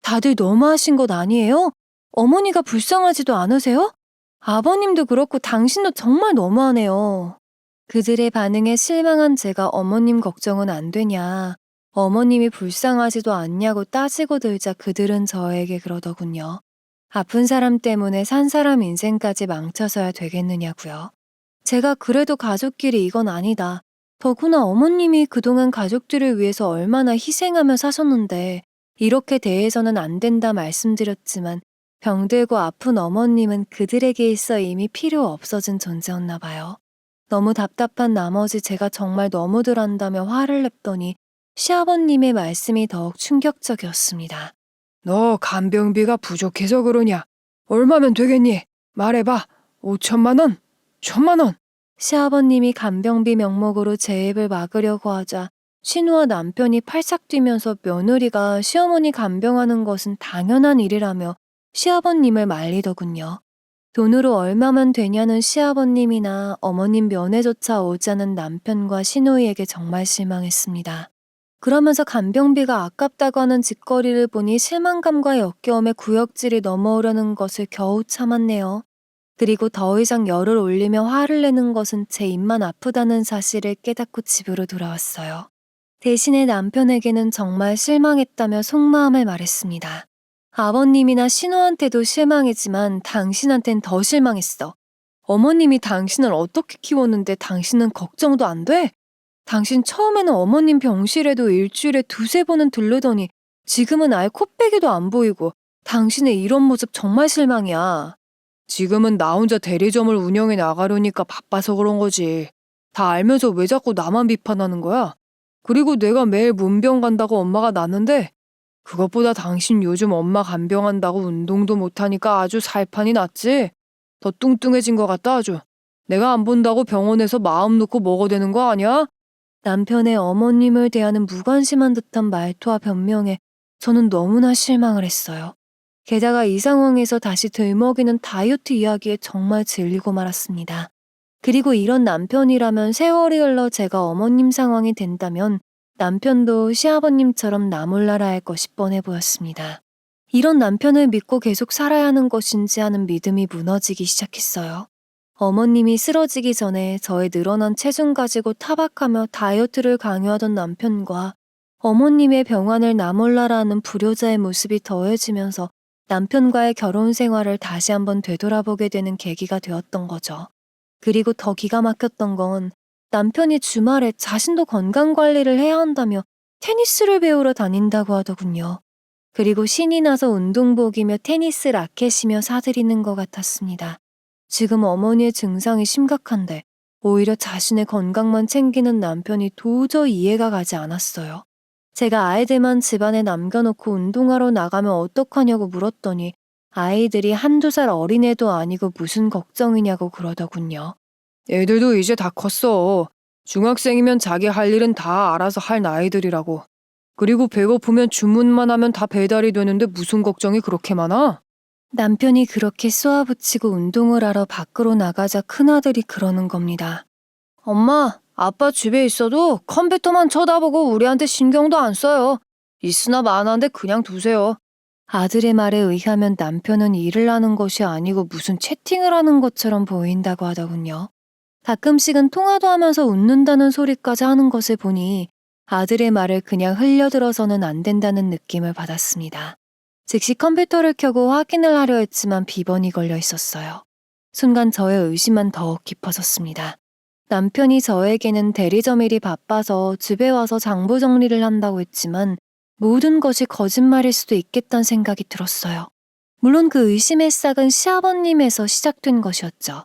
다들 너무하신 것 아니에요? 어머니가 불쌍하지도 않으세요? 아버님도 그렇고 당신도 정말 너무하네요. 그들의 반응에 실망한 제가 어머님 걱정은 안 되냐, 어머님이 불쌍하지도 않냐고 따지고 들자 그들은 저에게 그러더군요. 아픈 사람 때문에 산 사람 인생까지 망쳐서야 되겠느냐고요. 제가 그래도 가족끼리 이건 아니다. 더구나 어머님이 그동안 가족들을 위해서 얼마나 희생하며 사셨는데 이렇게 대해서는 안 된다 말씀드렸지만 병들고 아픈 어머님은 그들에게 있어 이미 필요 없어진 존재였나 봐요. 너무 답답한 나머지 제가 정말 너무들 한다며 화를 냈더니 시아버님의 말씀이 더욱 충격적이었습니다. 너 간병비가 부족해서 그러냐? 얼마면 되겠니? 말해봐. 5천만 원? 1,000만 원? 시아버님이 간병비 명목으로 제 입을 막으려고 하자 신우와 남편이 팔싹 뛰면서 며느리가 시어머니 간병하는 것은 당연한 일이라며 시아버님을 말리더군요. 돈으로 얼마만 되냐는 시아버님이나 어머님 면회조차 오지 않은 남편과 시누이에게 정말 실망했습니다. 그러면서 간병비가 아깝다고 하는 짓거리를 보니 실망감과 역겨움에 구역질이 넘어오려는 것을 겨우 참았네요. 그리고 더 이상 열을 올리며 화를 내는 것은 제 입만 아프다는 사실을 깨닫고 집으로 돌아왔어요. 대신에 남편에게는 정말 실망했다며 속마음을 말했습니다. 아버님이나 신우한테도 실망이지만 당신한텐 더 실망했어. 어머님이 당신을 어떻게 키웠는데 당신은 걱정도 안 돼? 당신 처음에는 어머님 병실에도 일주일에 2~3번은 들르더니 지금은 아예 코빼기도 안 보이고 당신의 이런 모습 정말 실망이야. 지금은 나 혼자 대리점을 운영해 나가려니까 바빠서 그런 거지. 다 알면서 왜 자꾸 나만 비판하는 거야? 그리고 내가 매일 문병 간다고 엄마가 났는데 그것보다 당신 요즘 엄마 간병한다고 운동도 못하니까 아주 살판이 났지? 더 뚱뚱해진 것 같다 아주. 내가 안 본다고 병원에서 마음 놓고 먹어대는 거 아니야? 남편의 어머님을 대하는 무관심한 듯한 말투와 변명에 저는 너무나 실망을 했어요. 게다가 이 상황에서 다시 들먹이는 다이어트 이야기에 정말 질리고 말았습니다. 그리고 이런 남편이라면 세월이 흘러 제가 어머님 상황이 된다면 남편도 시아버님처럼 나몰라라 할 것이 뻔해 보였습니다. 이런 남편을 믿고 계속 살아야 하는 것인지 하는 믿음이 무너지기 시작했어요. 어머님이 쓰러지기 전에 저의 늘어난 체중 가지고 타박하며 다이어트를 강요하던 남편과 어머님의 병환을 나몰라라 하는 불효자의 모습이 더해지면서 남편과의 결혼 생활을 다시 한번 되돌아보게 되는 계기가 되었던 거죠. 그리고 더 기가 막혔던 건 남편이 주말에 자신도 건강관리를 해야 한다며 테니스를 배우러 다닌다고 하더군요. 그리고 신이 나서 운동복이며 테니스 라켓이며 사들이는 것 같았습니다. 지금 어머니의 증상이 심각한데 오히려 자신의 건강만 챙기는 남편이 도저히 이해가 가지 않았어요. 제가 아이들만 집안에 남겨놓고 운동하러 나가면 어떡하냐고 물었더니 아이들이 한두 살 어린애도 아니고 무슨 걱정이냐고 그러더군요. 애들도 이제 다 컸어. 중학생이면 자기 할 일은 다 알아서 할 나이들이라고. 그리고 배고프면 주문만 하면 다 배달이 되는데 무슨 걱정이 그렇게 많아? 남편이 그렇게 쏘아붙이고 운동을 하러 밖으로 나가자 큰아들이 그러는 겁니다. 엄마, 아빠 집에 있어도 컴퓨터만 쳐다보고 우리한테 신경도 안 써요. 있으나 마나인데 그냥 두세요. 아들의 말에 의하면 남편은 일을 하는 것이 아니고 무슨 채팅을 하는 것처럼 보인다고 하더군요. 가끔씩은 통화도 하면서 웃는다는 소리까지 하는 것을 보니 아들의 말을 그냥 흘려들어서는 안 된다는 느낌을 받았습니다. 즉시 컴퓨터를 켜고 확인을 하려 했지만 비번이 걸려 있었어요. 순간 저의 의심만 더욱 깊어졌습니다. 남편이 저에게는 대리점 일이 바빠서 집에 와서 장부 정리를 한다고 했지만 모든 것이 거짓말일 수도 있겠다는 생각이 들었어요. 물론 그 의심의 싹은 시아버님에서 시작된 것이었죠.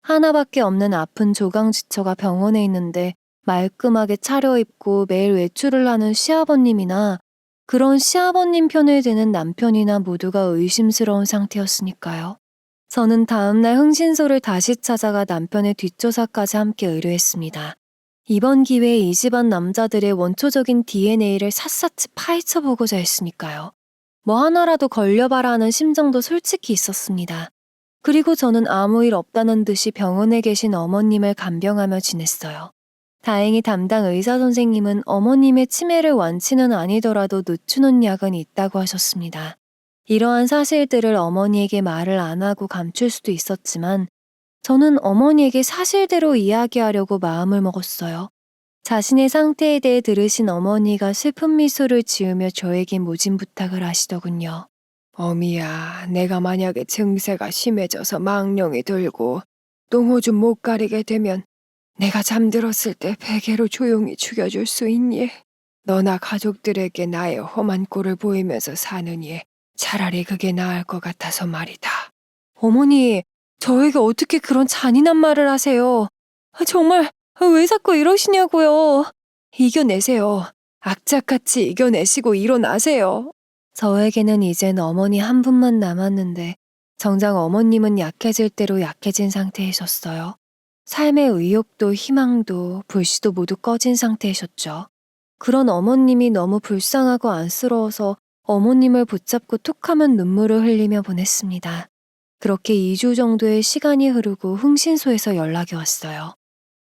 하나밖에 없는 아픈 조강지처가 병원에 있는데 말끔하게 차려입고 매일 외출을 하는 시아버님이나 그런 시아버님 편을 드는 남편이나 모두가 의심스러운 상태였으니까요. 저는 다음날 흥신소를 다시 찾아가 남편의 뒷조사까지 함께 의뢰했습니다. 이번 기회에 이 집안 남자들의 원초적인 DNA를 샅샅이 파헤쳐보고자 했으니까요. 뭐 하나라도 걸려봐라 하는 심정도 솔직히 있었습니다. 그리고 저는 아무 일 없다는 듯이 병원에 계신 어머님을 간병하며 지냈어요. 다행히 담당 의사 선생님은 어머님의 치매를 완치는 아니더라도 늦추는 약은 있다고 하셨습니다. 이러한 사실들을 어머니에게 말을 안 하고 감출 수도 있었지만 저는 어머니에게 사실대로 이야기하려고 마음을 먹었어요. 자신의 상태에 대해 들으신 어머니가 슬픈 미소를 지으며 저에게 모진 부탁을 하시더군요. 어미야, 내가 만약에 증세가 심해져서 망령이 들고 똥오줌 못 가리게 되면 내가 잠들었을 때 베개로 조용히 죽여줄 수 있니? 너나 가족들에게 나의 험한 꼴을 보이면서 사느니 차라리 그게 나을 것 같아서 말이다. 어머니, 저에게 어떻게 그런 잔인한 말을 하세요? 정말 왜 자꾸 이러시냐고요. 이겨내세요. 악착같이 이겨내시고 일어나세요. 저에게는 이젠 어머니 한 분만 남았는데 정작 어머님은 약해질 대로 약해진 상태이셨어요. 삶의 의욕도 희망도 불씨도 모두 꺼진 상태이셨죠. 그런 어머님이 너무 불쌍하고 안쓰러워서 어머님을 붙잡고 툭하면 눈물을 흘리며 보냈습니다. 그렇게 2주 정도의 시간이 흐르고 흥신소에서 연락이 왔어요.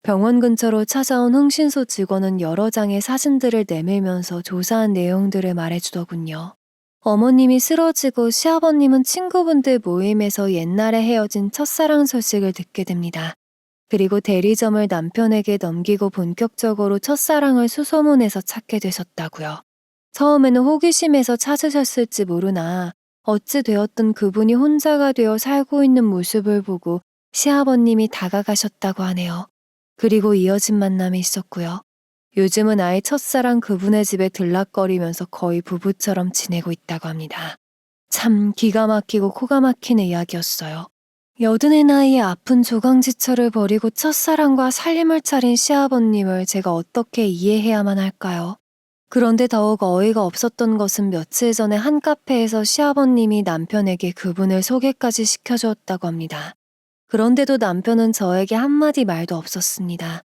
병원 근처로 찾아온 흥신소 직원은 여러 장의 사진들을 내밀면서 조사한 내용들을 말해주더군요. 어머님이 쓰러지고 시아버님은 친구분들 모임에서 옛날에 헤어진 첫사랑 소식을 듣게 됩니다. 그리고 대리점을 남편에게 넘기고 본격적으로 첫사랑을 수소문해서 찾게 되셨다고요. 처음에는 호기심에서 찾으셨을지 모르나 어찌 되었든 그분이 혼자가 되어 살고 있는 모습을 보고 시아버님이 다가가셨다고 하네요. 그리고 이어진 만남이 있었고요. 요즘은 아예 첫사랑 그분의 집에 들락거리면서 거의 부부처럼 지내고 있다고 합니다. 참 기가 막히고 코가 막히는 이야기였어요. 80의 나이에 아픈 조강지처를 버리고 첫사랑과 살림을 차린 시아버님을 제가 어떻게 이해해야만 할까요? 그런데 더욱 어이가 없었던 것은 며칠 전에 한 카페에서 시아버님이 남편에게 그분을 소개까지 시켜주었다고 합니다. 그런데도 남편은 저에게 한마디 말도 없었습니다.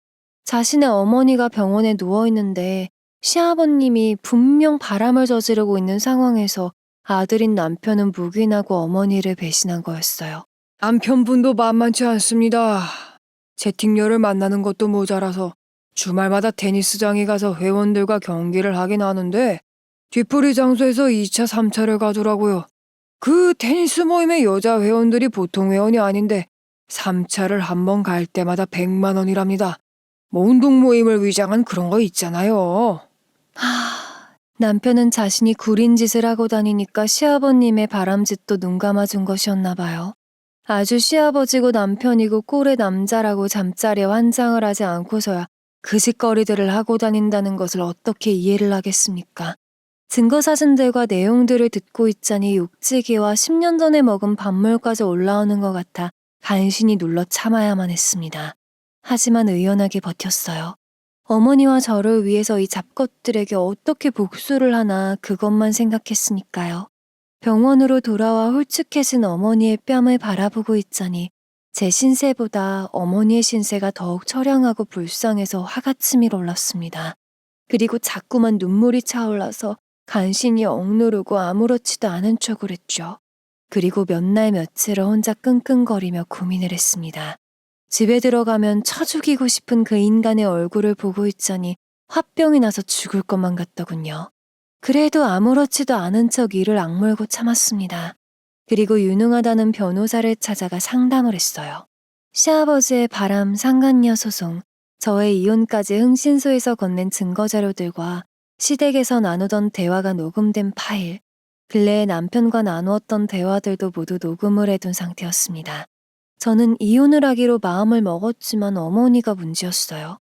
자신의 어머니가 병원에 누워있는데 시아버님이 분명 바람을 저지르고 있는 상황에서 아들인 남편은 묵인하고 어머니를 배신한 거였어요. 남편분도 만만치 않습니다. 채팅녀를 만나는 것도 모자라서 주말마다 테니스장에 가서 회원들과 경기를 하긴 하는데 뒤풀이 장소에서 2차, 3차를 가더라고요. 그 테니스 모임의 여자 회원들이 보통 회원이 아닌데 3차를 한 번 갈 때마다 100만 원이랍니다. 뭐 운동 모임을 위장한 그런 거 있잖아요. 남편은 자신이 구린 짓을 하고 다니니까 시아버님의 바람짓도 눈 감아준 것이었나 봐요. 아주 시아버지고 남편이고 꼴의 남자라고 잠자리에 환장을 하지 않고서야 그 짓거리들을 하고 다닌다는 것을 어떻게 이해를 하겠습니까? 증거사진들과 내용들을 듣고 있자니 육지기와 10년 전에 먹은 밥물까지 올라오는 것 같아 간신히 눌러 참아야만 했습니다. 하지만 의연하게 버텼어요. 어머니와 저를 위해서 이 잡것들에게 어떻게 복수를 하나 그것만 생각했으니까요. 병원으로 돌아와 홀쭉해진 어머니의 뺨을 바라보고 있자니 제 신세보다 어머니의 신세가 더욱 처량하고 불쌍해서 화가 치밀어 올랐습니다. 그리고 자꾸만 눈물이 차올라서 간신히 억누르고 아무렇지도 않은 척을 했죠. 그리고 몇 날 며칠을 혼자 끙끙거리며 고민을 했습니다. 집에 들어가면 쳐 죽이고 싶은 그 인간의 얼굴을 보고 있자니 화병이 나서 죽을 것만 같더군요. 그래도 아무렇지도 않은 척 이를 악물고 참았습니다. 그리고 유능하다는 변호사를 찾아가 상담을 했어요. 시아버지의 바람 상간녀 소송, 저의 이혼까지 흥신소에서 건넨 증거자료들과 시댁에서 나누던 대화가 녹음된 파일, 근래에 남편과 나누었던 대화들도 모두 녹음을 해둔 상태였습니다. 저는 이혼을 하기로 마음을 먹었지만 어머니가 문제였어요.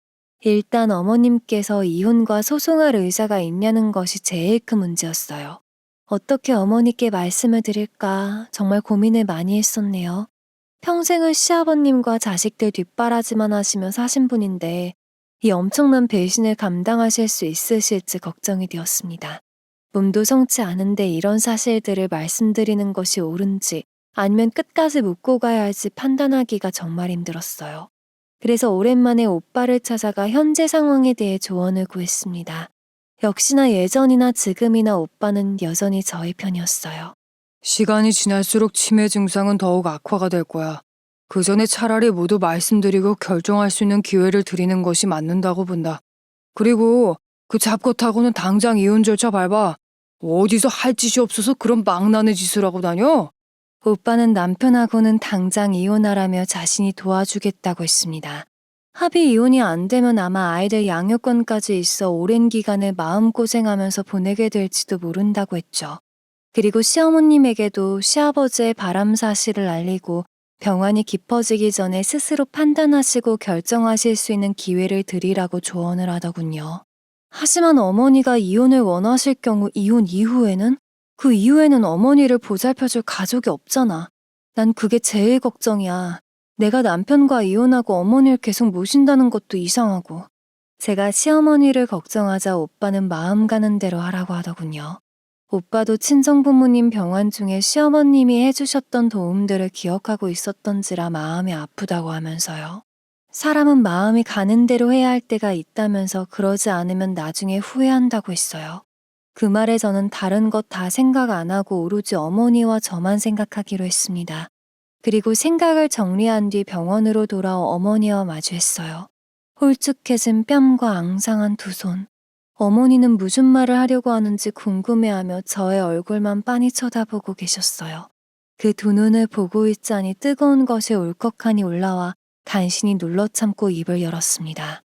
일단 어머님께서 이혼과 소송할 의사가 있냐는 것이 제일 큰 문제였어요. 어떻게 어머니께 말씀을 드릴까 정말 고민을 많이 했었네요. 평생을 시아버님과 자식들 뒷바라지만 하시며 사신 분인데 이 엄청난 배신을 감당하실 수 있으실지 걱정이 되었습니다. 몸도 성치 않은데 이런 사실들을 말씀드리는 것이 옳은지 아니면 끝까지 묻고 가야 할지 판단하기가 정말 힘들었어요. 그래서 오랜만에 오빠를 찾아가 현재 상황에 대해 조언을 구했습니다. 역시나 예전이나 지금이나 오빠는 여전히 저의 편이었어요. 시간이 지날수록 치매 증상은 더욱 악화가 될 거야. 그 전에 차라리 모두 말씀드리고 결정할 수 있는 기회를 드리는 것이 맞는다고 본다. 그리고 그 잡것하고는 당장 이혼 절차 밟아. 어디서 할 짓이 없어서 그런 망나니 짓을 하고 다녀? 오빠는 남편하고는 당장 이혼하라며 자신이 도와주겠다고 했습니다. 합의 이혼이 안 되면 아마 아이들 양육권까지 있어 오랜 기간을 마음고생하면서 보내게 될지도 모른다고 했죠. 그리고 시어머님에게도 시아버지의 바람 사실을 알리고 병환이 깊어지기 전에 스스로 판단하시고 결정하실 수 있는 기회를 드리라고 조언을 하더군요. 하지만 어머니가 이혼을 원하실 경우 이혼 이후에는? 그 이후에는 어머니를 보살펴줄 가족이 없잖아. 난 그게 제일 걱정이야. 내가 남편과 이혼하고 어머니를 계속 모신다는 것도 이상하고. 제가 시어머니를 걱정하자 오빠는 마음 가는 대로 하라고 하더군요. 오빠도 친정부모님 병환 중에 시어머님이 해주셨던 도움들을 기억하고 있었던지라 마음이 아프다고 하면서요. 사람은 마음이 가는 대로 해야 할 때가 있다면서 그러지 않으면 나중에 후회한다고 했어요. 그 말에 저는 다른 것 다 생각 안 하고 오로지 어머니와 저만 생각하기로 했습니다. 그리고 생각을 정리한 뒤 병원으로 돌아와 어머니와 마주했어요. 홀쭉해진 뺨과 앙상한 두 손. 어머니는 무슨 말을 하려고 하는지 궁금해하며 저의 얼굴만 빤히 쳐다보고 계셨어요. 그 두 눈을 보고 있자니 뜨거운 것이 울컥하니 올라와 간신히 눌러 참고 입을 열었습니다.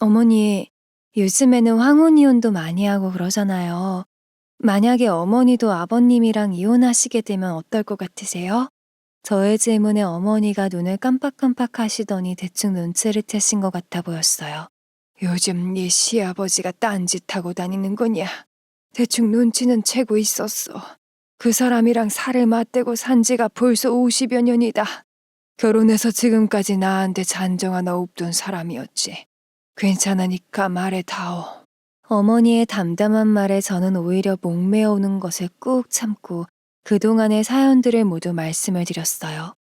어머니, 요즘에는 황혼 이혼도 많이 하고 그러잖아요. 만약에 어머니도 아버님이랑 이혼하시게 되면 어떨 것 같으세요? 저의 질문에 어머니가 눈을 깜빡깜빡 하시더니 대충 눈치를 채신 것 같아 보였어요. 요즘 네 시아버지가 딴짓하고 다니는 거냐? 대충 눈치는 채고 있었어. 그 사람이랑 살을 맞대고 산 지가 벌써 50여 년이다. 결혼해서 지금까지 나한테 잔정 하나 없던 사람이었지. 괜찮으니까 말해다오. 어머니의 담담한 말에 저는 오히려 목매어오는 것을 꾹 참고 그동안의 사연들을 모두 말씀을 드렸어요.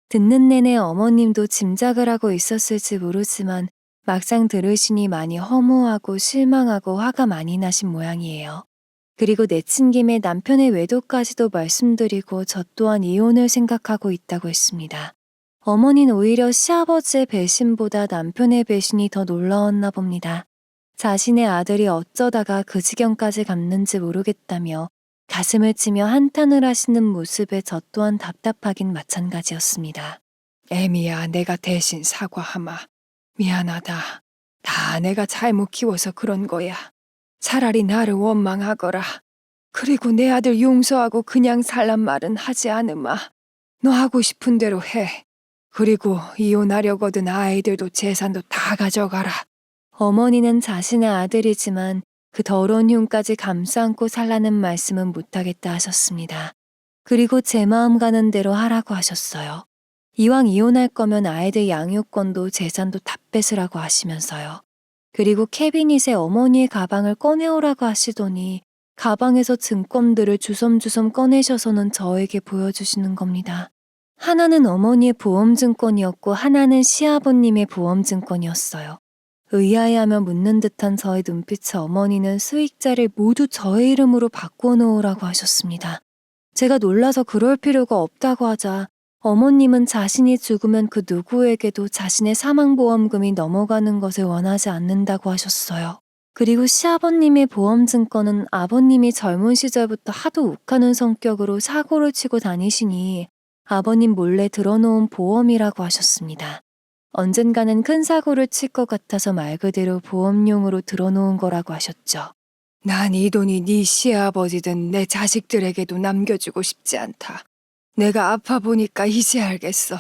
듣는 내내 어머님도 짐작을 하고 있었을지 모르지만 막상 들으시니 많이 허무하고 실망하고 화가 많이 나신 모양이에요. 그리고 내친 김에 남편의 외도까지도 말씀드리고 저 또한 이혼을 생각하고 있다고 했습니다. 어머니는 오히려 시아버지의 배신보다 남편의 배신이 더 놀라웠나 봅니다. 자신의 아들이 어쩌다가 그 지경까지 갔는지 모르겠다며 가슴을 치며 한탄을 하시는 모습에 저 또한 답답하긴 마찬가지였습니다. 애미야, 내가 대신 사과하마. 미안하다. 다 내가 잘못 키워서 그런 거야. 차라리 나를 원망하거라. 그리고 내 아들 용서하고 그냥 살란 말은 하지 않으마. 너 하고 싶은 대로 해. 그리고 이혼하려거든 아이들도 재산도 다 가져가라. 어머니는 자신의 아들이지만 그 더러운 흉까지 감싸 안고 살라는 말씀은 못하겠다 하셨습니다. 그리고 제 마음 가는 대로 하라고 하셨어요. 이왕 이혼할 거면 아이들 양육권도 재산도 다 뺏으라고 하시면서요. 그리고 캐비닛에 어머니의 가방을 꺼내오라고 하시더니 가방에서 증권들을 주섬주섬 꺼내셔서는 저에게 보여주시는 겁니다. 하나는 어머니의 보험증권이었고 하나는 시아버님의 보험증권이었어요. 의아해하며 묻는 듯한 저의 눈빛에 어머니는 수익자를 모두 저의 이름으로 바꿔놓으라고 하셨습니다. 제가 놀라서 그럴 필요가 없다고 하자 어머님은 자신이 죽으면 그 누구에게도 자신의 사망보험금이 넘어가는 것을 원하지 않는다고 하셨어요. 그리고 시아버님의 보험증권은 아버님이 젊은 시절부터 하도 욱하는 성격으로 사고를 치고 다니시니 아버님 몰래 들어놓은 보험이라고 하셨습니다. 언젠가는 큰 사고를 칠 것 같아서 말 그대로 보험용으로 들어놓은 거라고 하셨죠. 난 이 돈이 네 시아버지든 내 자식들에게도 남겨주고 싶지 않다. 내가 아파 보니까 이제 알겠어.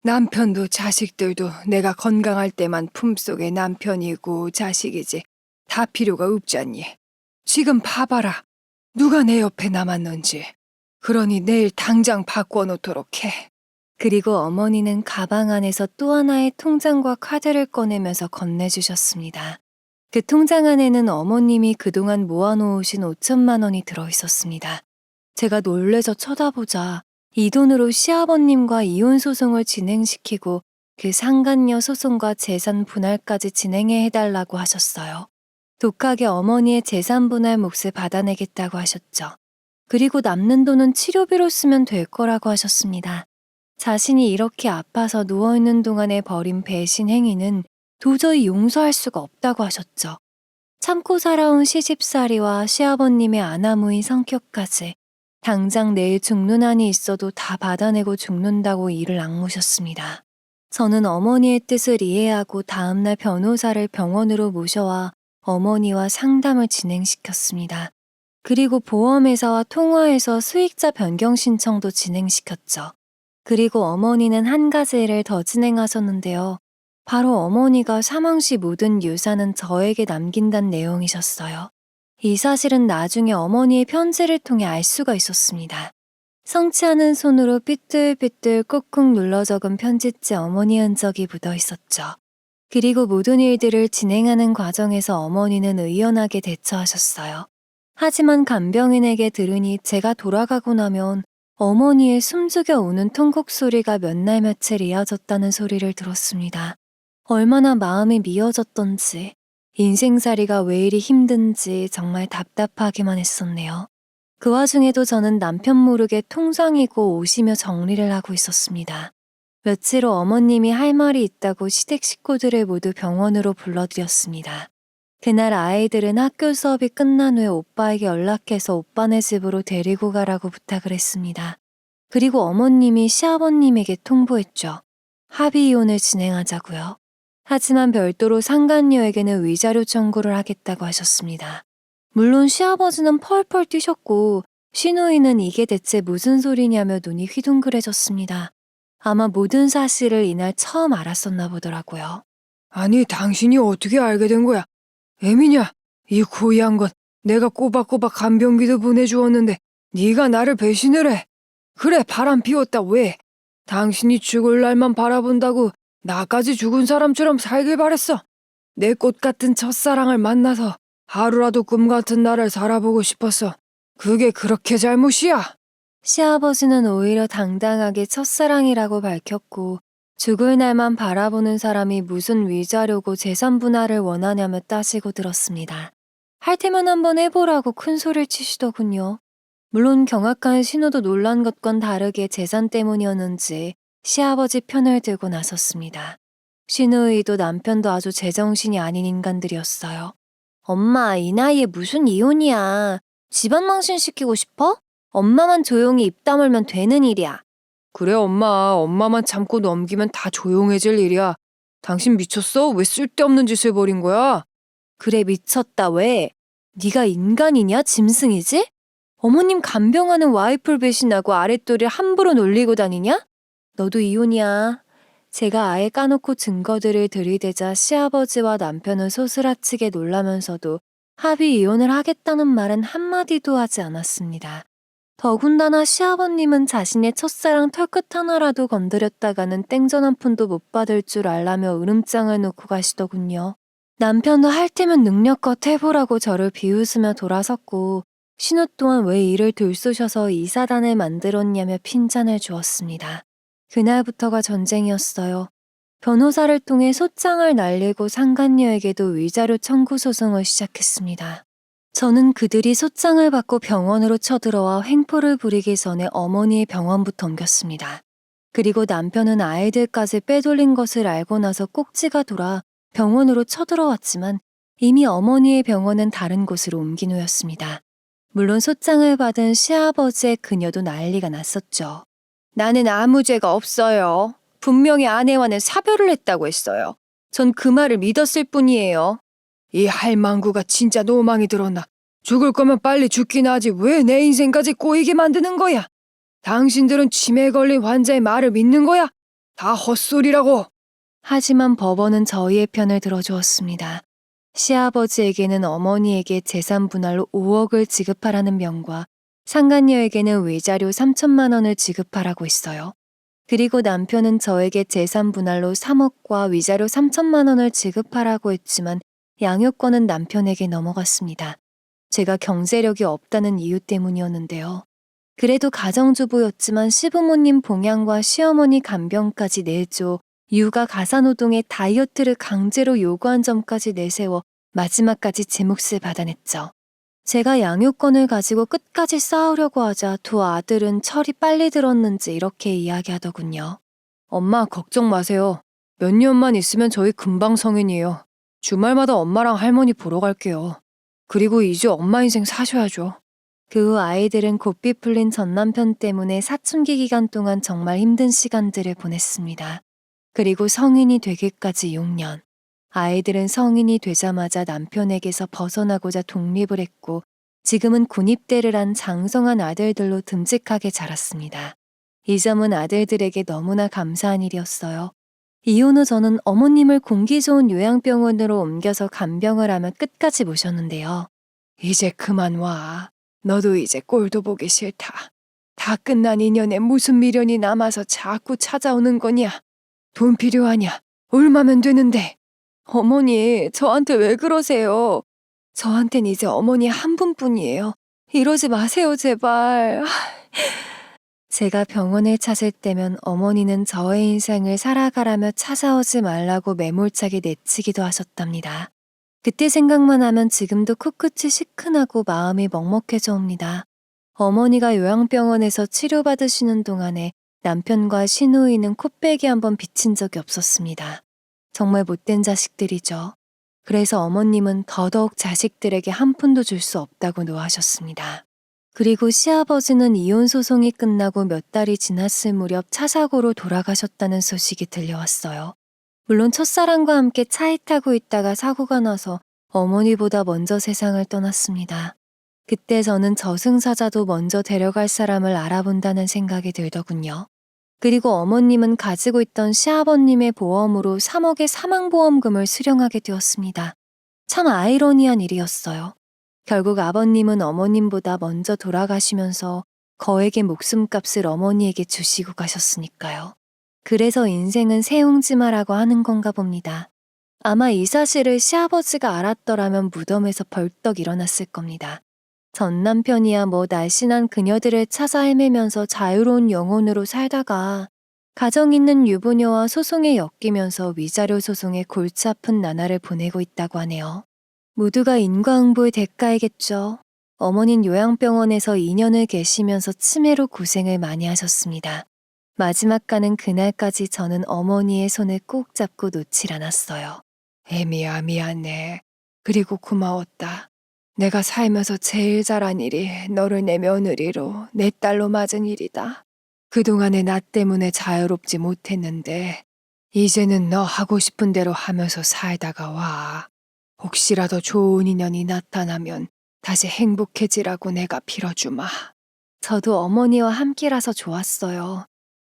남편도 자식들도 내가 건강할 때만 품속에 남편이고 자식이지 다 필요가 없지 않니? 지금 봐봐라. 누가 내 옆에 남았는지. 그러니 내일 당장 바꿔놓도록 해. 그리고 어머니는 가방 안에서 또 하나의 통장과 카드를 꺼내면서 건네주셨습니다. 그 통장 안에는 어머님이 그동안 모아놓으신 5천만 원이 들어있었습니다. 제가 놀래서 쳐다보자 이 돈으로 시아버님과 이혼소송을 진행시키고 그 상간녀 소송과 재산 분할까지 진행해 해달라고 하셨어요. 독하게 어머니의 재산 분할 몫을 받아내겠다고 하셨죠. 그리고 남는 돈은 치료비로 쓰면 될 거라고 하셨습니다. 자신이 이렇게 아파서 누워있는 동안에 벌인 배신 행위는 도저히 용서할 수가 없다고 하셨죠. 참고 살아온 시집살이와 시아버님의 아나무인 성격까지 당장 내일 죽는 한이 있어도 다 받아내고 죽는다고 이를 악무셨습니다. 저는 어머니의 뜻을 이해하고 다음날 변호사를 병원으로 모셔와 어머니와 상담을 진행시켰습니다. 그리고 보험회사와 통화해서 수익자 변경 신청도 진행시켰죠. 그리고 어머니는 한 가지 일을 더 진행하셨는데요. 바로 어머니가 사망 시 모든 유산은 저에게 남긴다는 내용이셨어요. 이 사실은 나중에 어머니의 편지를 통해 알 수가 있었습니다. 성취하는 손으로 삐뚤삐뚤 꾹꾹 눌러 적은 편지째 어머니 흔적이 묻어 있었죠. 그리고 모든 일들을 진행하는 과정에서 어머니는 의연하게 대처하셨어요. 하지만 간병인에게 들으니 제가 돌아가고 나면 어머니의 숨죽여 우는 통곡 소리가 몇 날 며칠 이어졌다는 소리를 들었습니다. 얼마나 마음이 미어졌던지 인생살이가 왜 이리 힘든지 정말 답답하기만 했었네요. 그 와중에도 저는 남편 모르게 통장이고 오시며 정리를 하고 있었습니다. 며칠 후 어머님이 할 말이 있다고 시댁 식구들을 모두 병원으로 불러들였습니다. 그날 아이들은 학교 수업이 끝난 후에 오빠에게 연락해서 오빠네 집으로 데리고 가라고 부탁을 했습니다. 그리고 어머님이 시아버님에게 통보했죠. 합의 이혼을 진행하자고요. 하지만 별도로 상간녀에게는 위자료 청구를 하겠다고 하셨습니다. 물론 시아버지는 펄펄 뛰셨고 시누이는 이게 대체 무슨 소리냐며 눈이 휘둥그레졌습니다. 아마 모든 사실을 이날 처음 알았었나 보더라고요. 아니, 당신이 어떻게 알게 된 거야? 애미냐, 이 고이한 것 내가 꼬박꼬박 간병비도 보내주었는데 네가 나를 배신을 해. 그래, 바람 피웠다. 왜? 당신이 죽을 날만 바라본다고 나까지 죽은 사람처럼 살길 바랬어. 내 꽃 같은 첫사랑을 만나서 하루라도 꿈 같은 날을 살아보고 싶었어. 그게 그렇게 잘못이야? 시아버지는 오히려 당당하게 첫사랑이라고 밝혔고 죽을 날만 바라보는 사람이 무슨 위자료고 재산 분할을 원하냐며 따지고 들었습니다. 할 테면 한번 해보라고 큰 소리를 치시더군요. 물론 경악한 신우도 놀란 것과는 다르게 재산 때문이었는지 시아버지 편을 들고 나섰습니다. 신우이도 남편도 아주 제정신이 아닌 인간들이었어요. 엄마, 이 나이에 무슨 이혼이야. 집안 망신시키고 싶어? 엄마만 조용히 입 다물면 되는 일이야. 그래, 엄마. 엄마만 참고 넘기면 다 조용해질 일이야. 당신 미쳤어? 왜 쓸데없는 짓을 벌인 거야? 그래, 미쳤다. 왜? 네가 인간이냐? 짐승이지? 어머님 간병하는 와이프를 배신하고 아랫도리를 함부로 놀리고 다니냐? 너도 이혼이야. 제가 아예 까놓고 증거들을 들이대자 시아버지와 남편은 소스라치게 놀라면서도 합의 이혼을 하겠다는 말은 한마디도 하지 않았습니다. 더군다나 시아버님은 자신의 첫사랑 털끝 하나라도 건드렸다가는 땡전 한 푼도 못 받을 줄 알라며 으름장을 놓고 가시더군요. 남편도 할 테면 능력껏 해보라고 저를 비웃으며 돌아섰고 신우 또한 왜 이를 들쑤셔서 이사단을 만들었냐며 핀잔을 주었습니다. 그날부터가 전쟁이었어요. 변호사를 통해 소장을 날리고 상간녀에게도 위자료 청구 소송을 시작했습니다. 저는 그들이 소장을 받고 병원으로 쳐들어와 횡포를 부리기 전에 어머니의 병원부터 옮겼습니다. 그리고 남편은 아이들까지 빼돌린 것을 알고 나서 꼭지가 돌아 병원으로 쳐들어왔지만 이미 어머니의 병원은 다른 곳으로 옮긴 후였습니다. 물론 소장을 받은 시아버지의 그녀도 난리가 났었죠. 나는 아무 죄가 없어요. 분명히 아내와는 사별을 했다고 했어요. 전 그 말을 믿었을 뿐이에요. 이 할망구가 진짜 노망이 들었나. 죽을 거면 빨리 죽긴 하지 왜 내 인생까지 꼬이게 만드는 거야? 당신들은 치매에 걸린 환자의 말을 믿는 거야? 다 헛소리라고. 하지만 법원은 저희의 편을 들어주었습니다. 시아버지에게는 어머니에게 재산 분할로 5억을 지급하라는 명과 상간녀에게는 위자료 3천만 원을 지급하라고 했어요. 그리고 남편은 저에게 재산 분할로 3억과 위자료 3천만 원을 지급하라고 했지만 양육권은 남편에게 넘어갔습니다. 제가 경제력이 없다는 이유 때문이었는데요. 그래도 가정주부였지만 시부모님 봉양과 시어머니 간병까지 내줘 육아 가사노동의 다이어트를 강제로 요구한 점까지 내세워 마지막까지 제 몫을 받아냈죠. 제가 양육권을 가지고 끝까지 싸우려고 하자 두 아들은 철이 빨리 들었는지 이렇게 이야기하더군요. 엄마 걱정 마세요. 몇 년만 있으면 저희 금방 성인이에요. 주말마다 엄마랑 할머니 보러 갈게요. 그리고 이제 엄마 인생 사셔야죠. 그 후 아이들은 고삐 풀린 전 남편 때문에 사춘기 기간 동안 정말 힘든 시간들을 보냈습니다. 그리고 성인이 되기까지 6년. 아이들은 성인이 되자마자 남편에게서 벗어나고자 독립을 했고 지금은 군입대를 한 장성한 아들들로 듬직하게 자랐습니다. 이 점은 아들들에게 너무나 감사한 일이었어요. 이혼 후 저는 어머님을 공기 좋은 요양병원으로 옮겨서 간병을 하며 끝까지 모셨는데요. 이제 그만 와. 너도 이제 꼴도 보기 싫다. 다 끝난 인연에 무슨 미련이 남아서 자꾸 찾아오는 거냐? 돈 필요하냐? 얼마면 되는데? 어머니, 저한테 왜 그러세요? 저한텐 이제 어머니 한 분뿐이에요. 이러지 마세요, 제발. 제가 병원을 찾을 때면 어머니는 저의 인생을 살아가라며 찾아오지 말라고 매몰차게 내치기도 하셨답니다. 그때 생각만 하면 지금도 코끝이 시큰하고 마음이 먹먹해져 옵니다. 어머니가 요양병원에서 치료받으시는 동안에 남편과 시누이는 코빼기 한번 비친 적이 없었습니다. 정말 못된 자식들이죠. 그래서 어머님은 더더욱 자식들에게 한 푼도 줄 수 없다고 노하셨습니다. 그리고 시아버지는 이혼 소송이 끝나고 몇 달이 지났을 무렵 차 사고로 돌아가셨다는 소식이 들려왔어요. 물론 첫사랑과 함께 차에 타고 있다가 사고가 나서 어머니보다 먼저 세상을 떠났습니다. 그때 저는 저승사자도 먼저 데려갈 사람을 알아본다는 생각이 들더군요. 그리고 어머님은 가지고 있던 시아버님의 보험으로 3억의 사망보험금을 수령하게 되었습니다. 참 아이러니한 일이었어요. 결국 아버님은 어머님보다 먼저 돌아가시면서 거액의 목숨값을 어머니에게 주시고 가셨으니까요. 그래서 인생은 새옹지마라고 하는 건가 봅니다. 아마 이 사실을 시아버지가 알았더라면 무덤에서 벌떡 일어났을 겁니다. 전 남편이야 뭐 날씬한 그녀들을 찾아 헤매면서 자유로운 영혼으로 살다가 가정 있는 유부녀와 소송에 엮이면서 위자료 소송에 골치 아픈 나날을 보내고 있다고 하네요. 모두가 인과응보의 대가이겠죠. 어머닌 요양병원에서 2년을 계시면서 치매로 고생을 많이 하셨습니다. 마지막 가는 그날까지 저는 어머니의 손을 꼭 잡고 놓질 않았어요. 애미야, 미안해. 그리고 고마웠다. 내가 살면서 제일 잘한 일이 너를 내 며느리로, 내 딸로 맞은 일이다. 그동안에 나 때문에 자유롭지 못했는데 이제는 너 하고 싶은 대로 하면서 살다가 와. 혹시라도 좋은 인연이 나타나면 다시 행복해지라고 내가 빌어주마. 저도 어머니와 함께라서 좋았어요.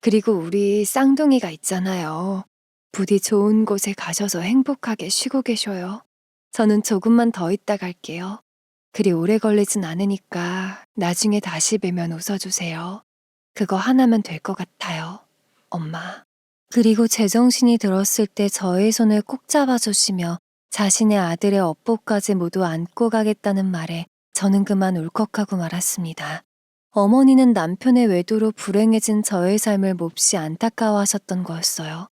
그리고 우리 쌍둥이가 있잖아요. 부디 좋은 곳에 가셔서 행복하게 쉬고 계셔요. 저는 조금만 더 있다 갈게요. 그리 오래 걸리진 않으니까 나중에 다시 뵈면 웃어주세요. 그거 하나면 될 것 같아요. 엄마. 그리고 제정신이 들었을 때 저의 손을 꼭 잡아주시며 자신의 아들의 업보까지 모두 안고 가겠다는 말에 저는 그만 울컥하고 말았습니다. 어머니는 남편의 외도로 불행해진 저의 삶을 몹시 안타까워하셨던 거였어요.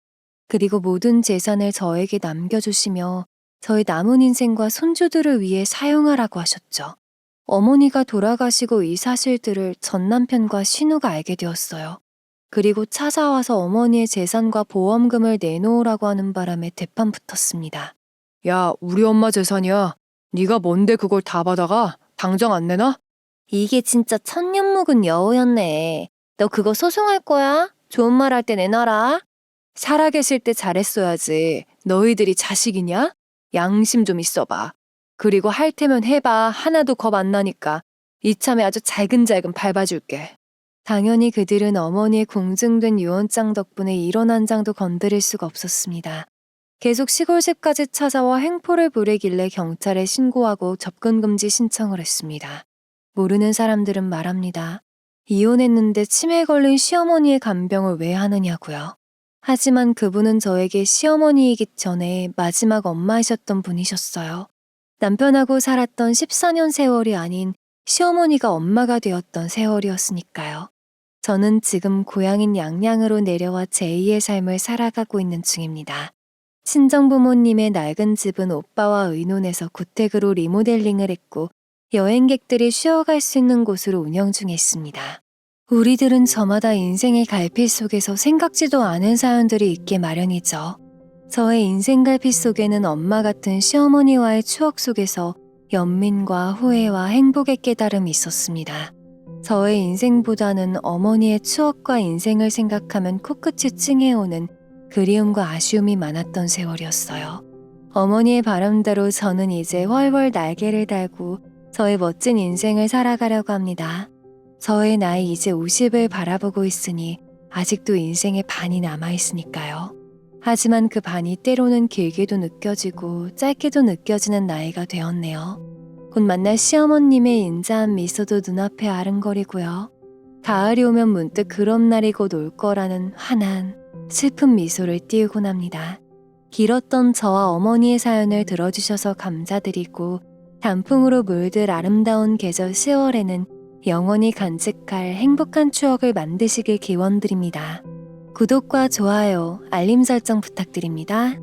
그리고 모든 재산을 저에게 남겨주시며 저의 남은 인생과 손주들을 위해 사용하라고 하셨죠. 어머니가 돌아가시고 이 사실들을 전 남편과 신우가 알게 되었어요. 그리고 찾아와서 어머니의 재산과 보험금을 내놓으라고 하는 바람에 대판 붙었습니다. 야, 우리 엄마 재산이야. 네가 뭔데 그걸 다 받아가? 당장 안 내놔? 이게 진짜 천년 묵은 여우였네. 너 그거 소송할 거야? 좋은 말 할 때 내놔라. 살아계실 때 잘했어야지. 너희들이 자식이냐? 양심 좀 있어봐. 그리고 할 테면 해봐. 하나도 겁 안 나니까. 이참에 아주 잘근잘근 밟아줄게. 당연히 그들은 어머니의 공증된 유언장 덕분에 이런 한 장도 건드릴 수가 없었습니다. 계속 시골집까지 찾아와 횡포를 부리길래 경찰에 신고하고 접근금지 신청을 했습니다. 모르는 사람들은 말합니다. 이혼했는데 치매에 걸린 시어머니의 간병을 왜 하느냐고요. 하지만 그분은 저에게 시어머니이기 전에 마지막 엄마이셨던 분이셨어요. 남편하고 살았던 14년 세월이 아닌 시어머니가 엄마가 되었던 세월이었으니까요. 저는 지금 고향인 양양으로 내려와 제2의 삶을 살아가고 있는 중입니다. 친정부모님의 낡은 집은 오빠와 의논해서 고택으로 리모델링을 했고 여행객들이 쉬어갈 수 있는 곳으로 운영 중에 있습니다. 우리들은 저마다 인생의 갈피 속에서 생각지도 않은 사연들이 있게 마련이죠. 저의 인생 갈피 속에는 엄마 같은 시어머니와의 추억 속에서 연민과 후회와 행복의 깨달음이 있었습니다. 저의 인생보다는 어머니의 추억과 인생을 생각하면 코끝이 찡해오는 그리움과 아쉬움이 많았던 세월이었어요. 어머니의 바람대로 저는 이제 훨훨 날개를 달고 저의 멋진 인생을 살아가려고 합니다. 저의 나이 이제 50을 바라보고 있으니 아직도 인생의 반이 남아있으니까요. 하지만 그 반이 때로는 길게도 느껴지고 짧게도 느껴지는 나이가 되었네요. 곧 만날 시어머님의 인자한 미소도 눈앞에 아른거리고요. 가을이 오면 문득 그런 날이 곧 올 거라는 환한 슬픈 미소를 띄우곤 합니다. 길었던 저와 어머니의 사연을 들어주셔서 감사드리고 단풍으로 물들 아름다운 계절 10월에는 영원히 간직할 행복한 추억을 만드시길 기원드립니다. 구독과 좋아요, 알림 설정 부탁드립니다.